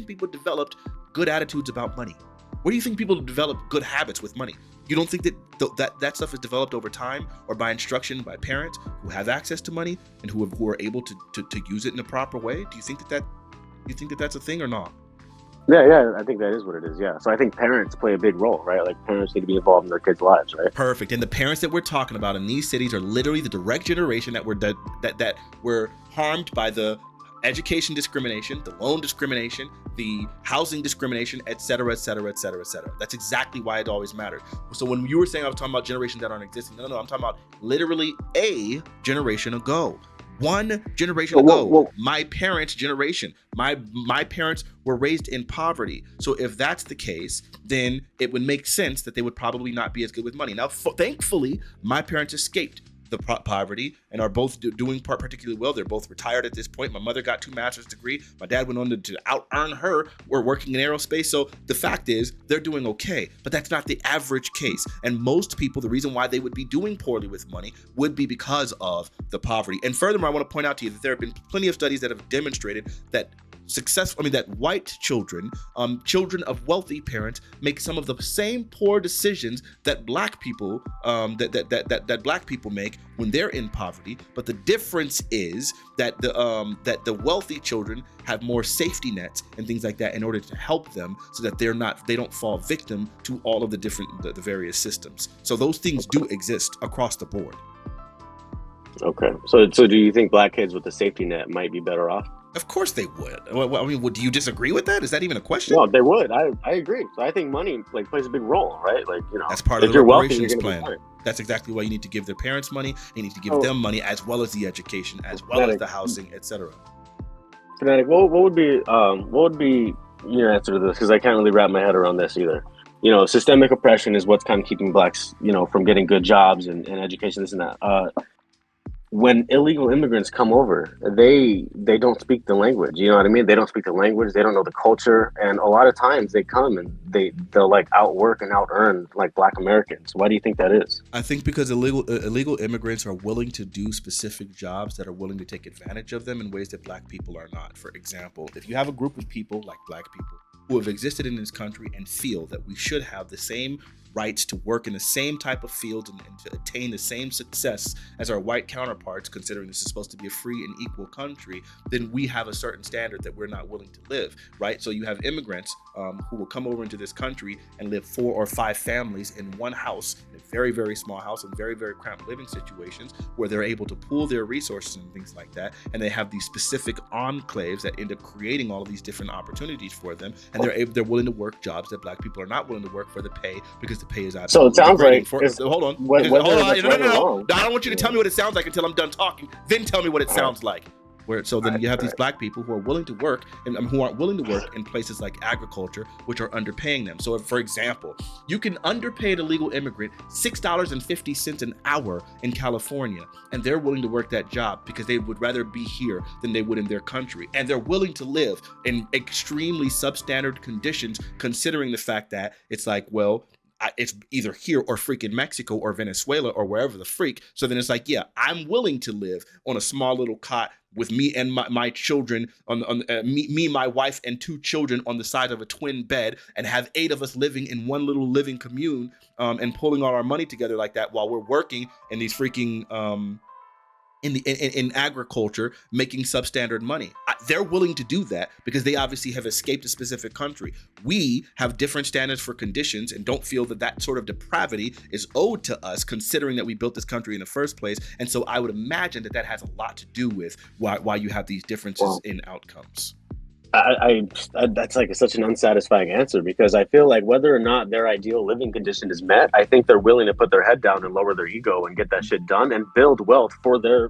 people developed good attitudes about money? Where do you think people develop good habits with money? You don't think that stuff is developed over time or by instruction by parents who have access to money and who are able to use it in a proper way? Do you think that's a thing or not? Yeah, I think that is what it is. Yeah. So I think parents play a big role, right? Like parents need to be involved in their kids' lives, right? Perfect. And the parents that we're talking about in these cities are literally the direct generation that were harmed by the education discrimination, the loan discrimination, the housing discrimination, et cetera, et cetera, et cetera, et cetera. That's exactly why it always mattered. So when you were saying I was talking about generations that aren't existing, no, I'm talking about literally a generation ago. One generation ago, my parents' generation, my parents were raised in poverty. So if that's the case, then it would make sense that they would probably not be as good with money. Now, thankfully, my parents escaped the poverty and are both doing particularly well. They're both retired at this point. My mother got 2 master's degree. My dad went on to out earn her. We're working in aerospace. So the fact is they're doing okay, but that's not the average case. And most people, the reason why they would be doing poorly with money would be because of the poverty. And furthermore, I want to point out to you that there have been plenty of studies that have demonstrated that that white children, children of wealthy parents, make some of the same poor decisions that black people, that black people make when they're in poverty. But the difference is that the wealthy children have more safety nets and things like that in order to help them, so that they don't fall victim to all of the various systems. So those things do exist across the board. Okay. So do you think black kids with the safety net might be better off? Of course they would. I mean, do you disagree with that? Is that even a question? No, they would. I agree. So I think money plays a big role, right? Like, that's part of if the you're wealthy, you're reparations going to be plan. fine. That's exactly why you need to give their parents money. You need to give them money, as well as the education, as well as the housing, etc. Fanatic, what would be your answer to this? Because I can't really wrap my head around this either. Systemic oppression is what's kind of keeping blacks, from getting good jobs and education, this and that. When illegal immigrants come over, they don't speak the language. You know what I mean? They don't speak the language. They don't know the culture, and a lot of times they come and they'll like outwork and out earn like Black Americans. Why do you think that is? I think because illegal immigrants are willing to do specific jobs that are willing to take advantage of them in ways that Black people are not. For example, if you have a group of people like Black people who have existed in this country and feel that we should have the same rights to work in the same type of field and to attain the same success as our white counterparts, considering this is supposed to be a free and equal country, then we have a certain standard that we're not willing to live, right? So you have immigrants who will come over into this country and live 4 or 5 families in one house, in a very, very small house, in very, very cramped living situations, where they're able to pool their resources and things like that. And they have these specific enclaves that end up creating all of these different opportunities for them. And they're willing to work jobs that Black people are not willing to work for the pay, because the pay is absolutely. So it sounds like hold on. No. I don't want you to tell me what it sounds like until I'm done talking. Then tell me what it sounds like. Then you have these Black people who are willing to work and who aren't willing to work in places like agriculture, which are underpaying them. So, for example, you can underpay an illegal immigrant $6.50 an hour in California, and they're willing to work that job because they would rather be here than they would in their country, and they're willing to live in extremely substandard conditions, considering the fact that it's like, well, it's either here or freaking Mexico or Venezuela or wherever the freak. So then it's like, yeah, I'm willing to live on a small little cot with me and my children me, my wife, and 2 children on the side of a twin bed, and have 8 of us living in one little living commune, and pulling all our money together like that while we're working in these freaking in agriculture making substandard money. They're willing to do that because they obviously have escaped a specific country. We have different standards for conditions and don't feel that that sort of depravity is owed to us, considering that we built this country in the first place. And so I would imagine that that has a lot to do with why you have these differences in outcomes. That's like such an unsatisfying answer, because I feel like whether or not their ideal living condition is met, I think they're willing to put their head down and lower their ego and get that shit done and build wealth for their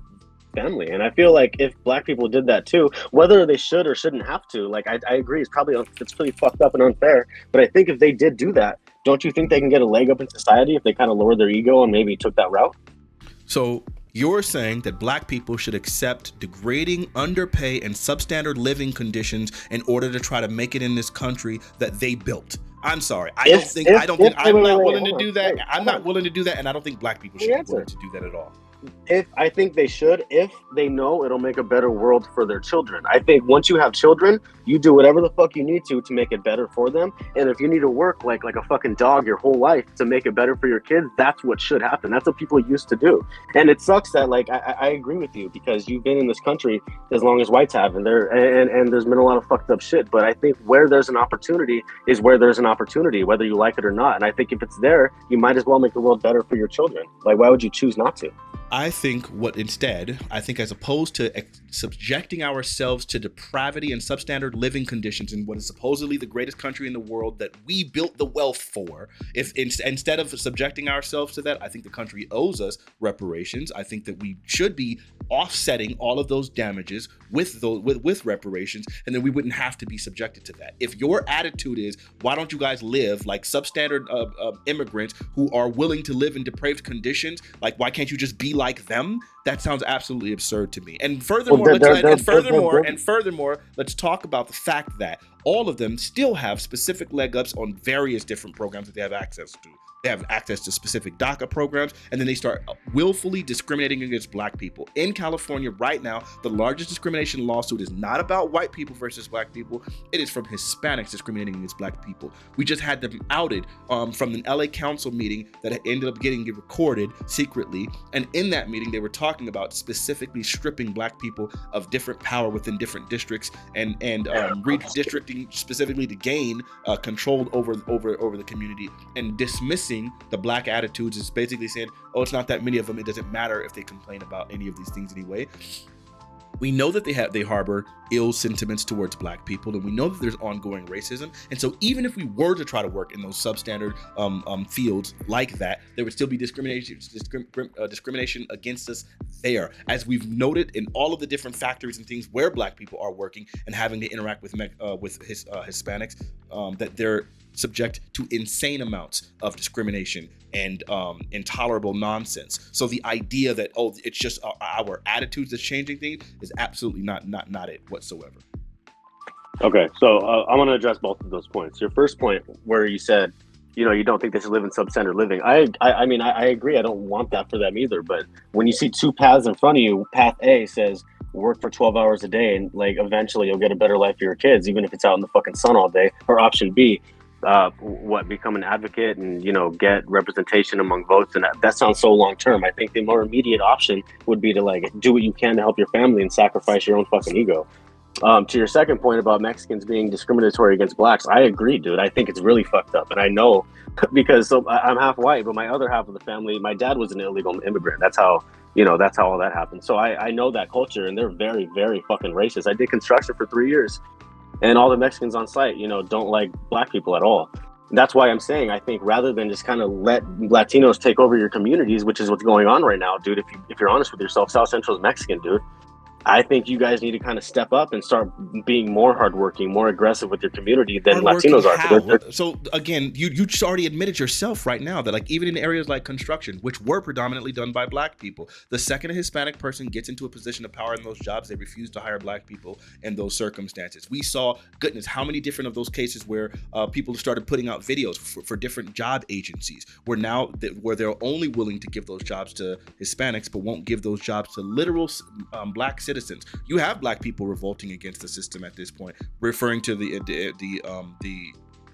family. And I feel like if black people did that too, whether they should or shouldn't have to, like I agree, it's pretty fucked up and unfair. But I think if they did do that, don't you think they can get a leg up in society if they kind of lower their ego and maybe took that route? So you're saying that black people should accept degrading, underpay, and substandard living conditions in order to try to make it in this country that they built. I'm sorry. I'm not willing to do that. I'm not willing to do that, and I don't think black people should be willing to do that at all. If I think they should, if they know it'll make a better world for their children. I think once you have children, you do whatever the fuck you need to make it better for them. And if you need to work like a fucking dog your whole life to make it better for your kids, that's what should happen. That's what people used to do. And it sucks that I agree with you, because you've been in this country as long as whites have, and there's been a lot of fucked up shit. But I think where there's an opportunity is where there's an opportunity, whether you like it or not. And I think if it's there, you might as well make the world better for your children. Like, why would you choose not to? I think as opposed to subjecting ourselves to depravity and substandard living conditions in what is supposedly the greatest country in the world that we built the wealth for, if instead of subjecting ourselves to that, I think the country owes us reparations. I think that we should be offsetting all of those damages with reparations, and then we wouldn't have to be subjected to that. If your attitude is, why don't you guys live like substandard immigrants who are willing to live in depraved conditions, like why can't you just be like them? That sounds absolutely absurd to me. And furthermore, let's talk about the fact that all of them still have specific leg ups on various different programs that they have access to. They have access to specific DACA programs, and then they start willfully discriminating against black people. In California right now, the largest discrimination lawsuit is not about white people versus black people. It is from Hispanics discriminating against black people. We just had them outed from an LA council meeting that ended up getting recorded secretly. And in that meeting, they were talking about specifically stripping black people of different power within different districts and redistricting specifically to gain control over the community, and dismissing the black attitudes is basically saying, oh, it's not that many of them, it doesn't matter if they complain about any of these things anyway. We know that they harbor ill sentiments towards black people, and we know that there's ongoing racism. And so even if we were to try to work in those substandard fields like that, there would still be discrimination against us there. As we've noted in all of the different factories and things where black people are working and having to interact with Hispanics, that they're subject to insane amounts of discrimination and intolerable nonsense. So the idea that, oh, it's just our attitudes that's changing things is absolutely not it whatsoever. Okay, so I want to address both of those points. Your first point, where you said, you don't think they should live in substandard living. I mean, I agree. I don't want that for them either. But when you see two paths in front of you, path A says work for 12 hours a day and like eventually you'll get a better life for your kids, even if it's out in the fucking sun all day. Or option B, become an advocate and get representation among votes, and that sounds so long term. I think the more immediate option would be to like do what you can to help your family and sacrifice your own fucking ego. To your second point about Mexicans being discriminatory against blacks, I agree, dude. I think it's really fucked up, and I know because I'm half white, but my other half of the family, my dad was an illegal immigrant. That's how all that happened. So I know that culture, and they're very, very fucking racist. I did construction for 3 years. And all the Mexicans on site, don't like black people at all. And that's why I'm saying, I think rather than just kind of let Latinos take over your communities, which is what's going on right now, dude, if you're honest with yourself, South Central is Mexican, dude. I think you guys need to kind of step up and start being more hardworking, more aggressive with your community than Latinos are. So again, you just already admitted yourself right now that like even in areas like construction, which were predominantly done by black people, the second a Hispanic person gets into a position of power in those jobs, they refuse to hire black people in those circumstances. We saw, goodness, how many different of those cases where people started putting out videos for different job agencies where they're only willing to give those jobs to Hispanics, but won't give those jobs to literal black citizens. You have black people revolting against the system at this point, referring to the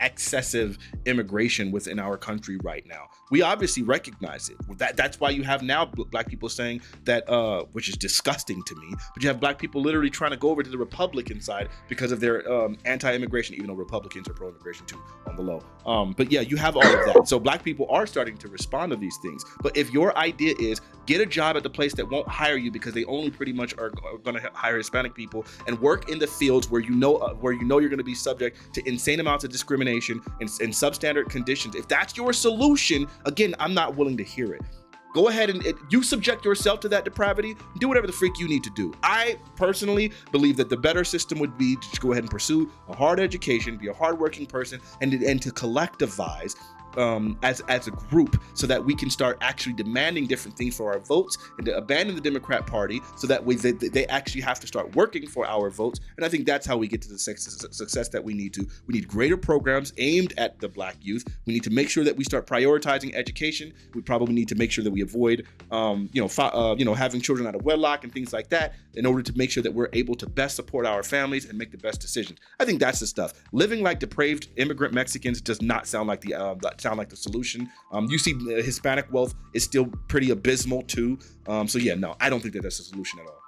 excessive immigration within our country right now. We obviously recognize it. That's why you have now black people saying that, which is disgusting to me, but you have black people literally trying to go over to the Republican side because of their anti-immigration, even though Republicans are pro-immigration too on the low. But yeah, you have all of that. So black people are starting to respond to these things. But if your idea is get a job at the place that won't hire you because they only pretty much are going to hire Hispanic people, and work in the fields where you know you're going to be subject to insane amounts of discrimination and substandard conditions, if that's your solution, again, I'm not willing to hear it. Go ahead and you subject yourself to that depravity. Do whatever the freak you need to do. I personally believe that the better system would be to just go ahead and pursue a hard education, be a hardworking person, and to collectivize as a group, so that we can start actually demanding different things for our votes, and to abandon the Democrat Party, so that way they actually have to start working for our votes. And I think that's how we get to the success that we need to. We need greater programs aimed at the black youth. We need to make sure that we start prioritizing education. We probably need to make sure that we avoid having children out of wedlock and things like that, in order to make sure that we're able to best support our families and make the best decisions. I think that's the stuff. Living like depraved immigrant Mexicans does not sound like the solution. You see, Hispanic wealth is still pretty abysmal too. So yeah, no, I don't think that that's the solution at all.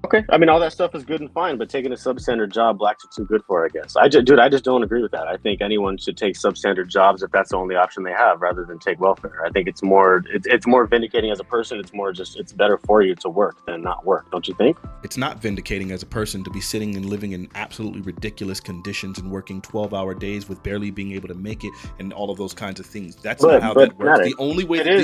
Okay, I mean, all that stuff is good and fine, but taking a substandard job, blacks are too good for, I guess. I just don't agree with that. I think anyone should take substandard jobs if that's the only option they have, rather than take welfare. I think it's more vindicating as a person. It's better for you to work than not work, don't you think? It's not vindicating as a person to be sitting and living in absolutely ridiculous conditions and working 12-hour days with barely being able to make it and all of those kinds of things. That's not how that works. The only way that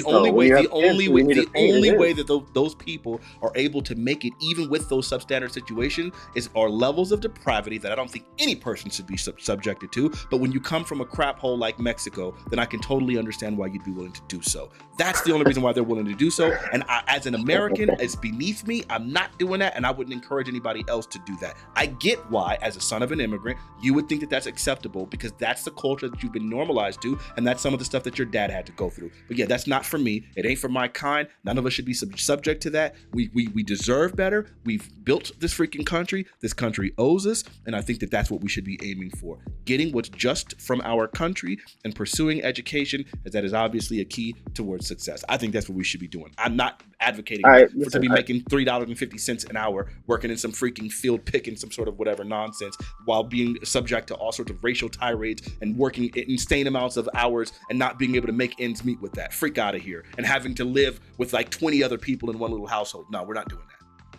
those people are able to make it, even with those substandard situations, are levels of depravity that I don't think any person should be subjected to. But when you come from a crap hole like Mexico, then I can totally understand why you'd be willing to do so. That's the only reason why they're willing to do so. And as an American, it's beneath me. I'm not doing that, and I wouldn't encourage anybody else to do that. I get why, as a son of an immigrant, you would think that that's acceptable, because that's the culture that you've been normalized to, and that's some of the stuff that your dad had to go through. But yeah, that's not for me. It ain't for my kind. None of us should be subject to that. We deserve better. We've built this freaking country. This country owes us, and I think that that's what we should be aiming for. Getting what's just from our country and pursuing education, as that is obviously a key towards success. I think that's what we should be doing. I'm not advocating to be making $3.50 an hour working in some freaking field picking some sort of whatever nonsense, while being subject to all sorts of racial tirades and working insane amounts of hours and not being able to make ends meet with that. Freak out of here. And having to live with like 20 other people in one little household. No, we're not doing that.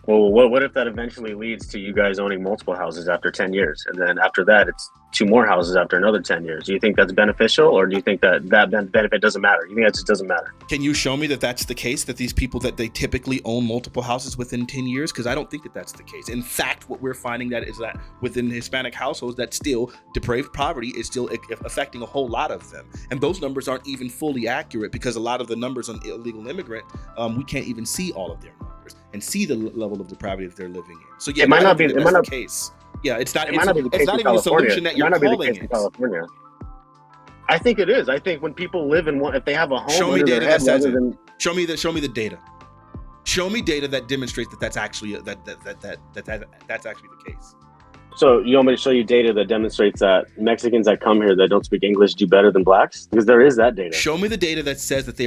Well, what if that eventually leads to you guys owning multiple houses after 10 years? And then after that, it's 2 more houses after another 10 years. Do you think that's beneficial, or do you think that benefit doesn't matter? You think that just doesn't matter? Can you show me that that's the case, that these people, that they typically own multiple houses within 10 years? Because I don't think that that's the case. In fact, what we're finding that is that within Hispanic households, that still depraved poverty is still affecting a whole lot of them. And those numbers aren't even fully accurate, because a lot of the numbers on illegal immigrant, we can't even see all of their numbers and see the level of depravity that they're living in. So yeah, it might not be the case. Yeah, it's not even a solution that you're calling it. California. I think it is. I think when people live in one, if they have a home, show me data that says it. Show me the data. Show me data that demonstrates that that's actually that's actually the case. So you want me to show you data that demonstrates that Mexicans that come here that don't speak English do better than blacks? Because there is that data. Show me the data that says that they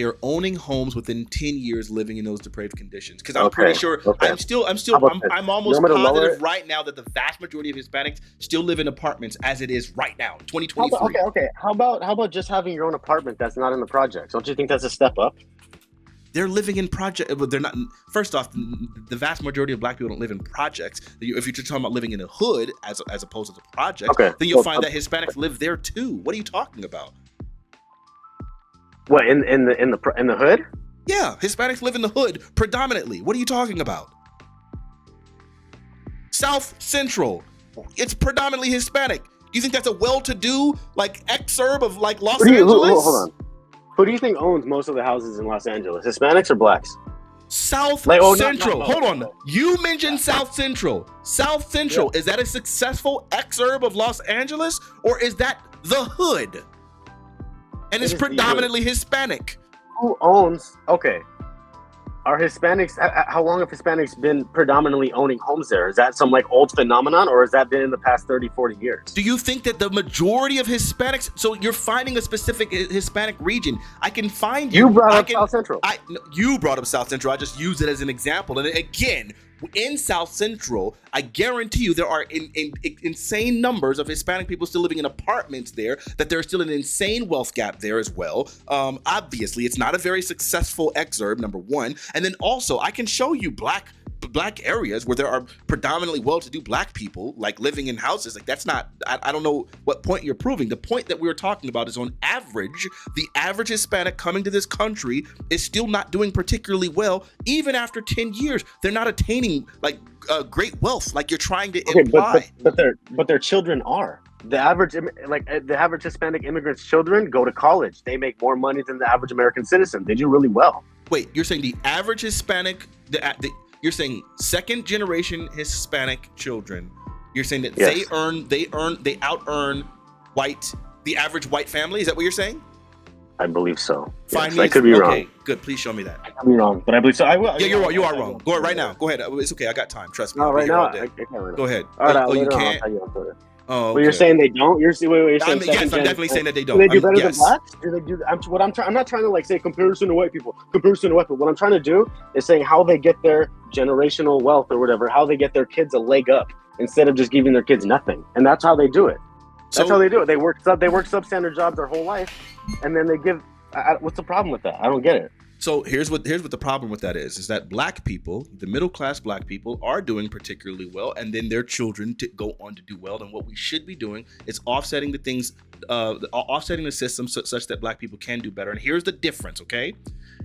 are owning homes within 10 years living in those depraved conditions. Because I'm pretty sure I'm almost positive right now that the vast majority of Hispanics still live in apartments as it is right now, 2023. Okay. How about just having your own apartment that's not in the projects? Don't you think that's a step up? They're living in projects, but they're not. First off, the vast majority of black people don't live in projects. If you're just talking about living in a hood as opposed to the projects, then you'll find that Hispanics live there too. What are you talking about? What, in the hood? Yeah, Hispanics live in the hood predominantly. What are you talking about? South Central, it's predominantly Hispanic. Do you think that's a well-to-do like exurb of like Los Angeles? Hold on. Who do you think owns most of the houses in Los Angeles? Hispanics or blacks? South Central. Hold on. You mentioned South Central. South Central. Yeah. Is that a successful exurb of Los Angeles, or is that the hood? And it's predominantly Hispanic. Who owns? Okay. Are Hispanics? How long have Hispanics been predominantly owning homes there? Is that some like old phenomenon, or has that been in the past 30, 40 years? Do you think that the majority of Hispanics? So you're finding a specific Hispanic region. I can find You you. brought I up can. South Central. You brought up South Central. I just used it as an example. And again, in South Central, I guarantee you there are insane numbers of Hispanic people still living in apartments there. That there's still an insane wealth gap there as well. Obviously, it's not a very successful exurb. Number one, and then also I can show you black areas where there are predominantly well-to-do black people like living in houses. Like that's not, I don't know what point you're proving. The point that we were talking about is on average, the average Hispanic coming to this country is still not doing particularly well. Even after 10 years, they're not attaining like great wealth like you're trying to imply. But their children are. The average Hispanic immigrant's children go to college. They make more money than the average American citizen. They do really well. Wait, you're saying the average Hispanic, you're saying second generation Hispanic children, you're saying that Yes. they out earn the average white family? Is that what you're saying? I believe so. Yes, I could be wrong. Okay, good. Please show me that. I could be wrong, but I believe so. I will. Yeah, you're wrong. You are wrong. Go ahead right now. Go ahead. It's okay. I got time. Trust me. No, I'll be right here now all I day. can't. Right now. Go ahead. All right, you later on, can't. I'll tell you on Twitter. Oh, okay. Well, you're saying they don't. Wait, you're saying yes, I'm gen- definitely saying that they don't. Do they do better yes. than blacks? Do they do? I'm not trying to like say comparison to white people. Comparison to white people. What I'm trying to do is saying how they get their generational wealth or whatever. How they get their kids a leg up instead of just giving their kids nothing. And that's how they do it. That's how they do it. They work substandard jobs their whole life, and then they give. What's the problem with that? I don't get it. So here's what the problem with that is that black people, the middle class black people, are doing particularly well, and then their children to go on to do well. And what we should be doing is offsetting the things, offsetting the system such that black people can do better. And here's the difference, okay?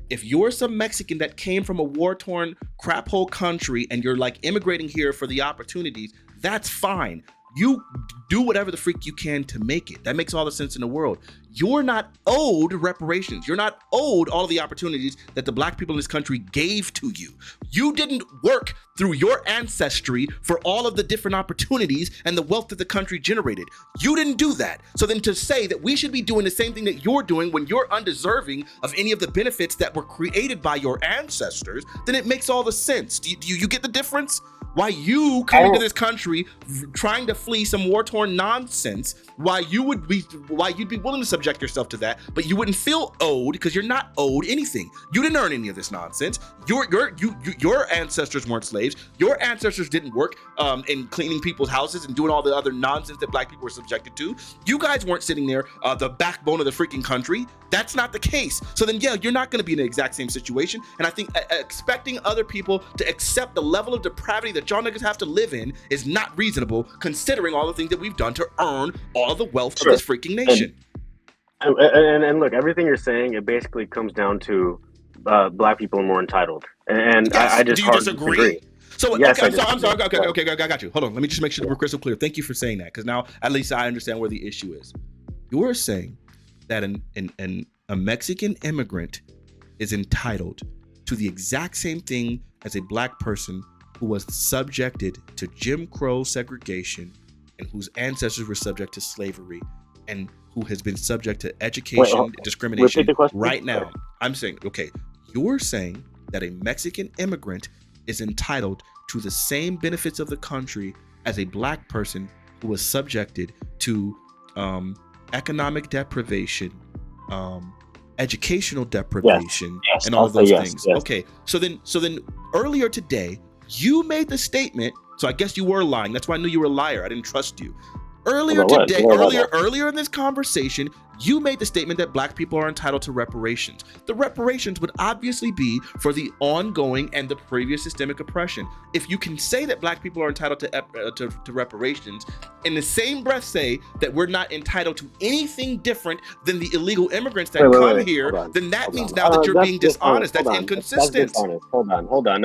If you're some Mexican that came from a war-torn crap hole country and you're like immigrating here for the opportunities, that's fine. You do whatever the freak you can to make it. That makes all the sense in the world. You're not owed reparations. You're not owed all of the opportunities that the black people in this country gave to you. You didn't work through your ancestry for all of the different opportunities and the wealth that the country generated. You didn't do that. So then to say that we should be doing the same thing that you're doing when you're undeserving of any of the benefits that were created by your ancestors, then it makes all the sense. Do you get the difference? Why you coming to this country trying to flee some war-torn nonsense, why you'd be willing to subject yourself to that, but you wouldn't feel owed because you're not owed anything. You didn't earn any of this nonsense. Your ancestors weren't slaves. Your ancestors didn't work in cleaning people's houses and doing all the other nonsense that black people were subjected to. You guys weren't sitting there, the backbone of the freaking country. That's not the case. So then, yeah, you're not going to be in the exact same situation. And I think expecting other people to accept the level of depravity that y'all niggas have to live in is not reasonable, considering all the things that we've done to earn all of the wealth of this freaking nation. And look, everything you're saying, it basically comes down to black people are more entitled. And yes. I just do you disagree? So yes, okay, I'm sorry. Okay, I got you. Hold on, let me just make sure that we're crystal clear. Thank you for saying that, because now at least I understand where the issue is. You're saying that a Mexican immigrant is entitled to the exact same thing as a black person who was subjected to Jim Crow segregation and whose ancestors were subject to slavery and who has been subject to education discrimination right now. I'm saying, okay, you're saying that a Mexican immigrant is entitled to the same benefits of the country as a black person who was subjected to economic deprivation, educational deprivation, yes, and all of those things. Yes. Okay, so then earlier today, you made the statement, so I guess you were lying. That's why I knew you were a liar. I didn't trust you. Earlier in this conversation, you made the statement that black people are entitled to reparations. The reparations would obviously be for the ongoing and the previous systemic oppression. If you can say that black people are entitled to reparations, in the same breath say that we're not entitled to anything different than the illegal immigrants that come here, then that means now that you're being dishonest. That's inconsistent. Hold on.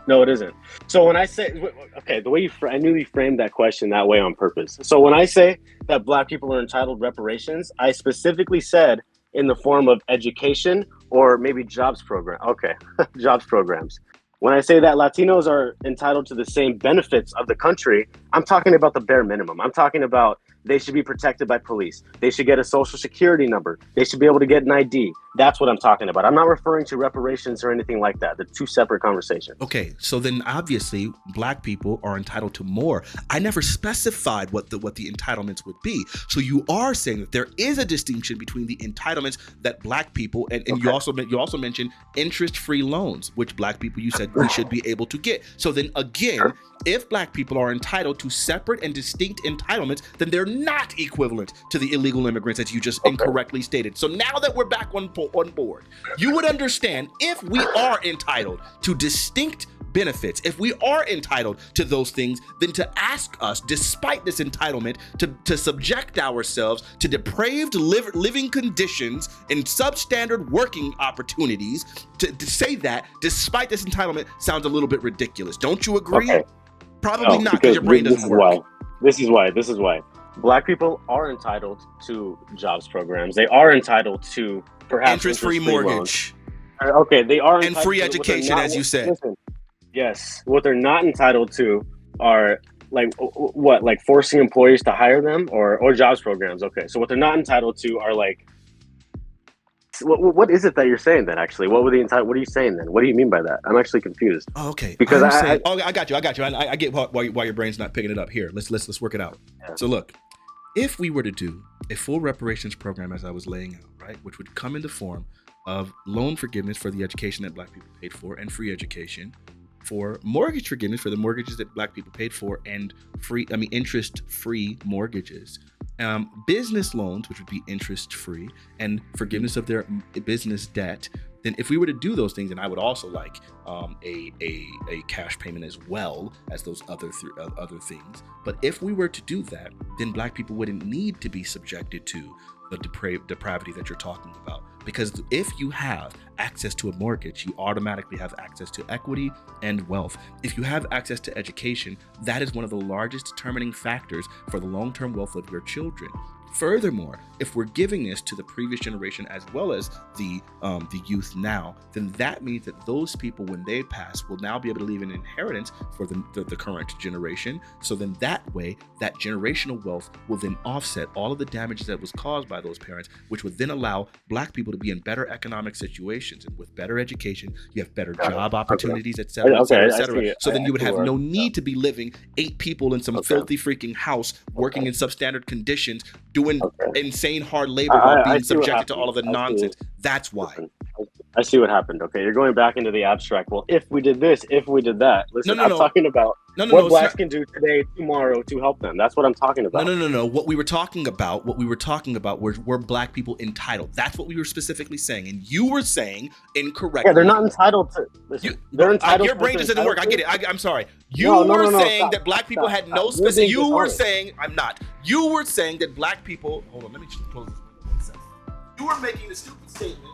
No, it isn't. So when I say, okay, the way I knew you framed that question that way on purpose. So when I say that black people are entitled reparations, I specifically said in the form of education or maybe jobs program. Okay, jobs programs. When I say that Latinos are entitled to the same benefits of the country, I'm talking about the bare minimum. I'm talking about they should be protected by police. They should get a social security number. They should be able to get an ID. That's what I'm talking about. I'm not referring to reparations or anything like that. They're two separate conversations. Okay, so then obviously black people are entitled to more. I never specified what the entitlements would be. So you are saying that there is a distinction between the entitlements that black people and Okay. you also mentioned interest-free loans, which black people you said we should be able to get. So then again, if black people are entitled to separate and distinct entitlements, then they're not equivalent to the illegal immigrants that you just incorrectly stated. So now that we're back on board, you would understand if we are entitled to distinct benefits, if we are entitled to those things, then to ask us, despite this entitlement, to subject ourselves to depraved living conditions and substandard working opportunities, to say that despite this entitlement sounds a little bit ridiculous. Don't you agree? Okay. Probably not, because your brain doesn't work. This is why. Black people are entitled to jobs programs. They are entitled to perhaps interest-free mortgage. Okay, they are and free education, as you said. Listen, yes, what they're not entitled to are like forcing employees to hire them or jobs programs. Okay, so what they're not entitled to are like, what is it that you're saying then? Actually, what are you saying then? What do you mean by that? I'm actually confused. Oh, okay, because I got you. I get why your brain's not picking it up. Here, let's work it out. Yeah. So look, if we were to do a full reparations program as I was laying out, right, which would come in the form of loan forgiveness for the education that black people paid for and free education, for mortgage forgiveness for the mortgages that black people paid for and interest-free mortgages, business loans, which would be interest-free, and forgiveness of their business debt, then if we were to do those things, and I would also like a cash payment as well as those other things. But if we were to do that, then black people wouldn't need to be subjected to the depravity that you're talking about. Because if you have access to a mortgage, you automatically have access to equity and wealth. If you have access to education, that is one of the largest determining factors for the long-term wealth of your children. Furthermore, if we're giving this to the previous generation as well as the youth now, then that means that those people, when they pass, will now be able to leave an inheritance for the current generation. So then that way, that generational wealth will then offset all of the damage that was caused by those parents, which would then allow black people to be in better economic situations. And with better education, you have better job opportunities, et cetera, et cetera, et cetera. So then you would have no need to be living 8 people in some filthy freaking house, working in substandard conditions, doing insane hard labor while being subjected to all of the nonsense. That's why. I see what happened. Okay, you're going back into the abstract. Well, if we did this, if we did that. Listen, I'm talking about what blacks can do today, tomorrow to help them. That's what I'm talking about. No. What we were talking about were black people entitled. That's what we were specifically saying. And you were saying incorrectly. Yeah, they're not entitled to. Listen, they're entitled. Your brain just didn't work. I get it. I'm sorry. You were saying that black people had no specific. You were saying, I'm not. You were saying that black people. Hold on. Let me just close this. You were making the stupid statement.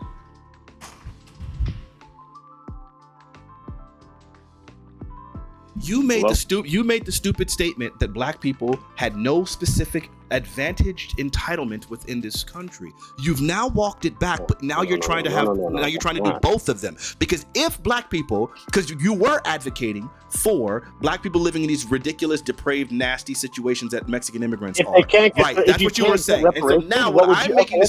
You made the stupid statement that black people had no specific advantaged entitlement within this country. You've now walked it back, but now you're trying to do both of them. Because if black people, because you were advocating for black people living in these ridiculous, depraved, nasty situations that Mexican immigrants are. Right, that's what you were saying. And so now I'm making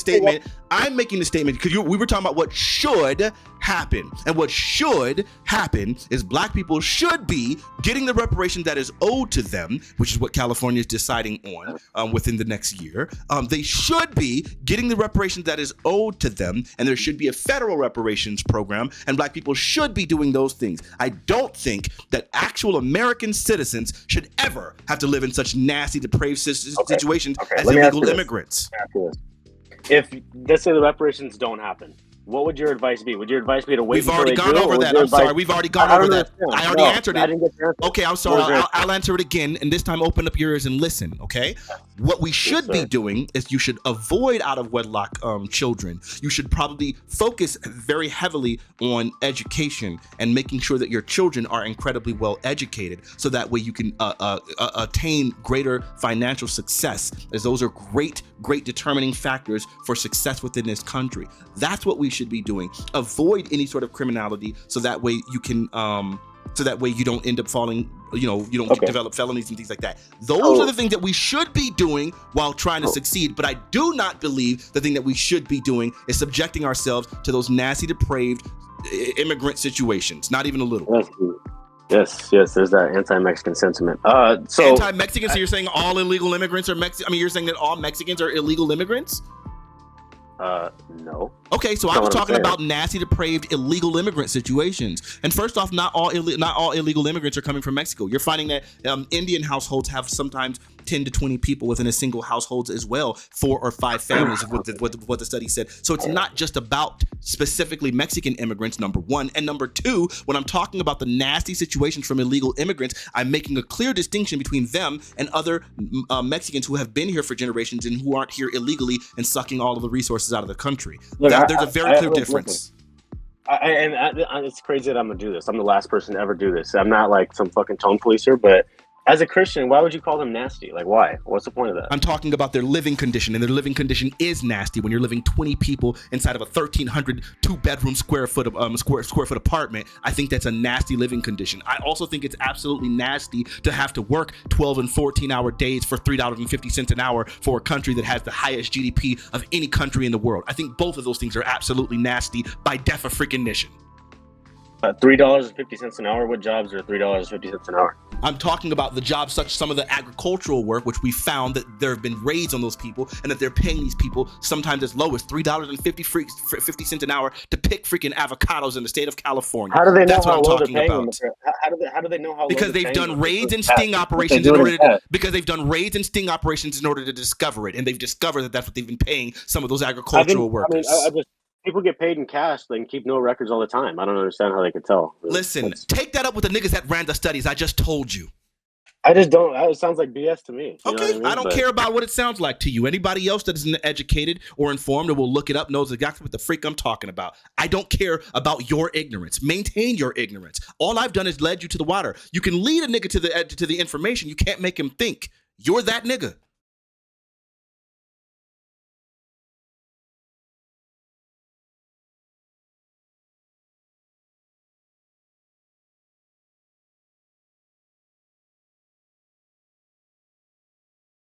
the statement because we were talking about what should happen. And what should happen is black people should be getting the reparations that is owed to them, which is what California is deciding on within the next year. They should be getting the reparations that is owed to them, and there should be a federal reparations program, and black people should be doing those things. I don't think that actual American citizens should ever have to live in such nasty, depraved situations as illegal immigrants. If, let's say, the reparations don't happen, what would your advice be? Would your advice be to wait? We've already gone over that. I'm sorry. We've already gone over that. I already answered it. I didn't get your answer. Okay, I'm sorry. I'll answer it again, and this time open up your ears and listen, okay? What we should be doing is you should avoid out of wedlock children. You should probably focus very heavily on education and making sure that your children are incredibly well educated, so that way you can attain greater financial success, as those are great determining factors for success within this country. That's what we should be doing. Avoid any sort of criminality, so that way you can So that way you don't end up falling, you don't Okay. develop felonies and things like that. Those So- are the things that we should be doing while trying to succeed. But I do not believe the thing that we should be doing is subjecting ourselves to those nasty, depraved immigrant situations. Not even a little. Yes. There's that anti-Mexican sentiment. So Anti-Mexican. So you're saying all illegal immigrants are Mexican? I mean, you're saying that all Mexicans are illegal immigrants? No. Okay, so I was talking about nasty, depraved, illegal immigrant situations. And first off, not all illegal immigrants are coming from Mexico. You're finding that Indian households have sometimes 10 to 20 people within a single household as well, 4 or 5 families, is what the study said. So it's not just about specifically Mexican immigrants, number one. And number two, when I'm talking about the nasty situations from illegal immigrants, I'm making a clear distinction between them and other Mexicans who have been here for generations and who aren't here illegally and sucking all of the resources out of the country. Look, There's a very clear difference. It's crazy that I'm gonna do this. I'm the last person to ever do this. I'm not like some fucking tone policer, but as a Christian, why would you call them nasty? Like, why? What's the point of that? I'm talking about their living condition, and their living condition is nasty. When you're living 20 people inside of a 1,300 2-bedroom square foot apartment, I think that's a nasty living condition. I also think it's absolutely nasty to have to work 12 and 14-hour days for $3.50 an hour for a country that has the highest GDP of any country in the world. I think both of those things are absolutely nasty by definition. $3.50 an hour. What jobs are $3.50 an hour? I'm talking about the jobs such some of the agricultural work, which we found that there have been raids on those people and that they're paying these people sometimes as low as $3.50 an hour to pick freaking avocados in the state of California. How do they know That's how what I'm low they're talking paying about. them? How do they know how Because low they're they've paying done them? raids and sting operations in order to discover it, and they've discovered that that's what they've been paying some of those agricultural workers. People get paid in cash. They can keep no records all the time. I don't understand how they could tell. Listen, take that up with the niggas that ran the studies. I just told you. I just don't. It sounds like BS to me. Okay, I don't care about what it sounds like to you. Anybody else that isn't educated or informed or will look it up knows exactly what the freak I'm talking about. I don't care about your ignorance. Maintain your ignorance. All I've done is led you to the water. You can lead a nigga to the information. You can't make him think. You're that nigga.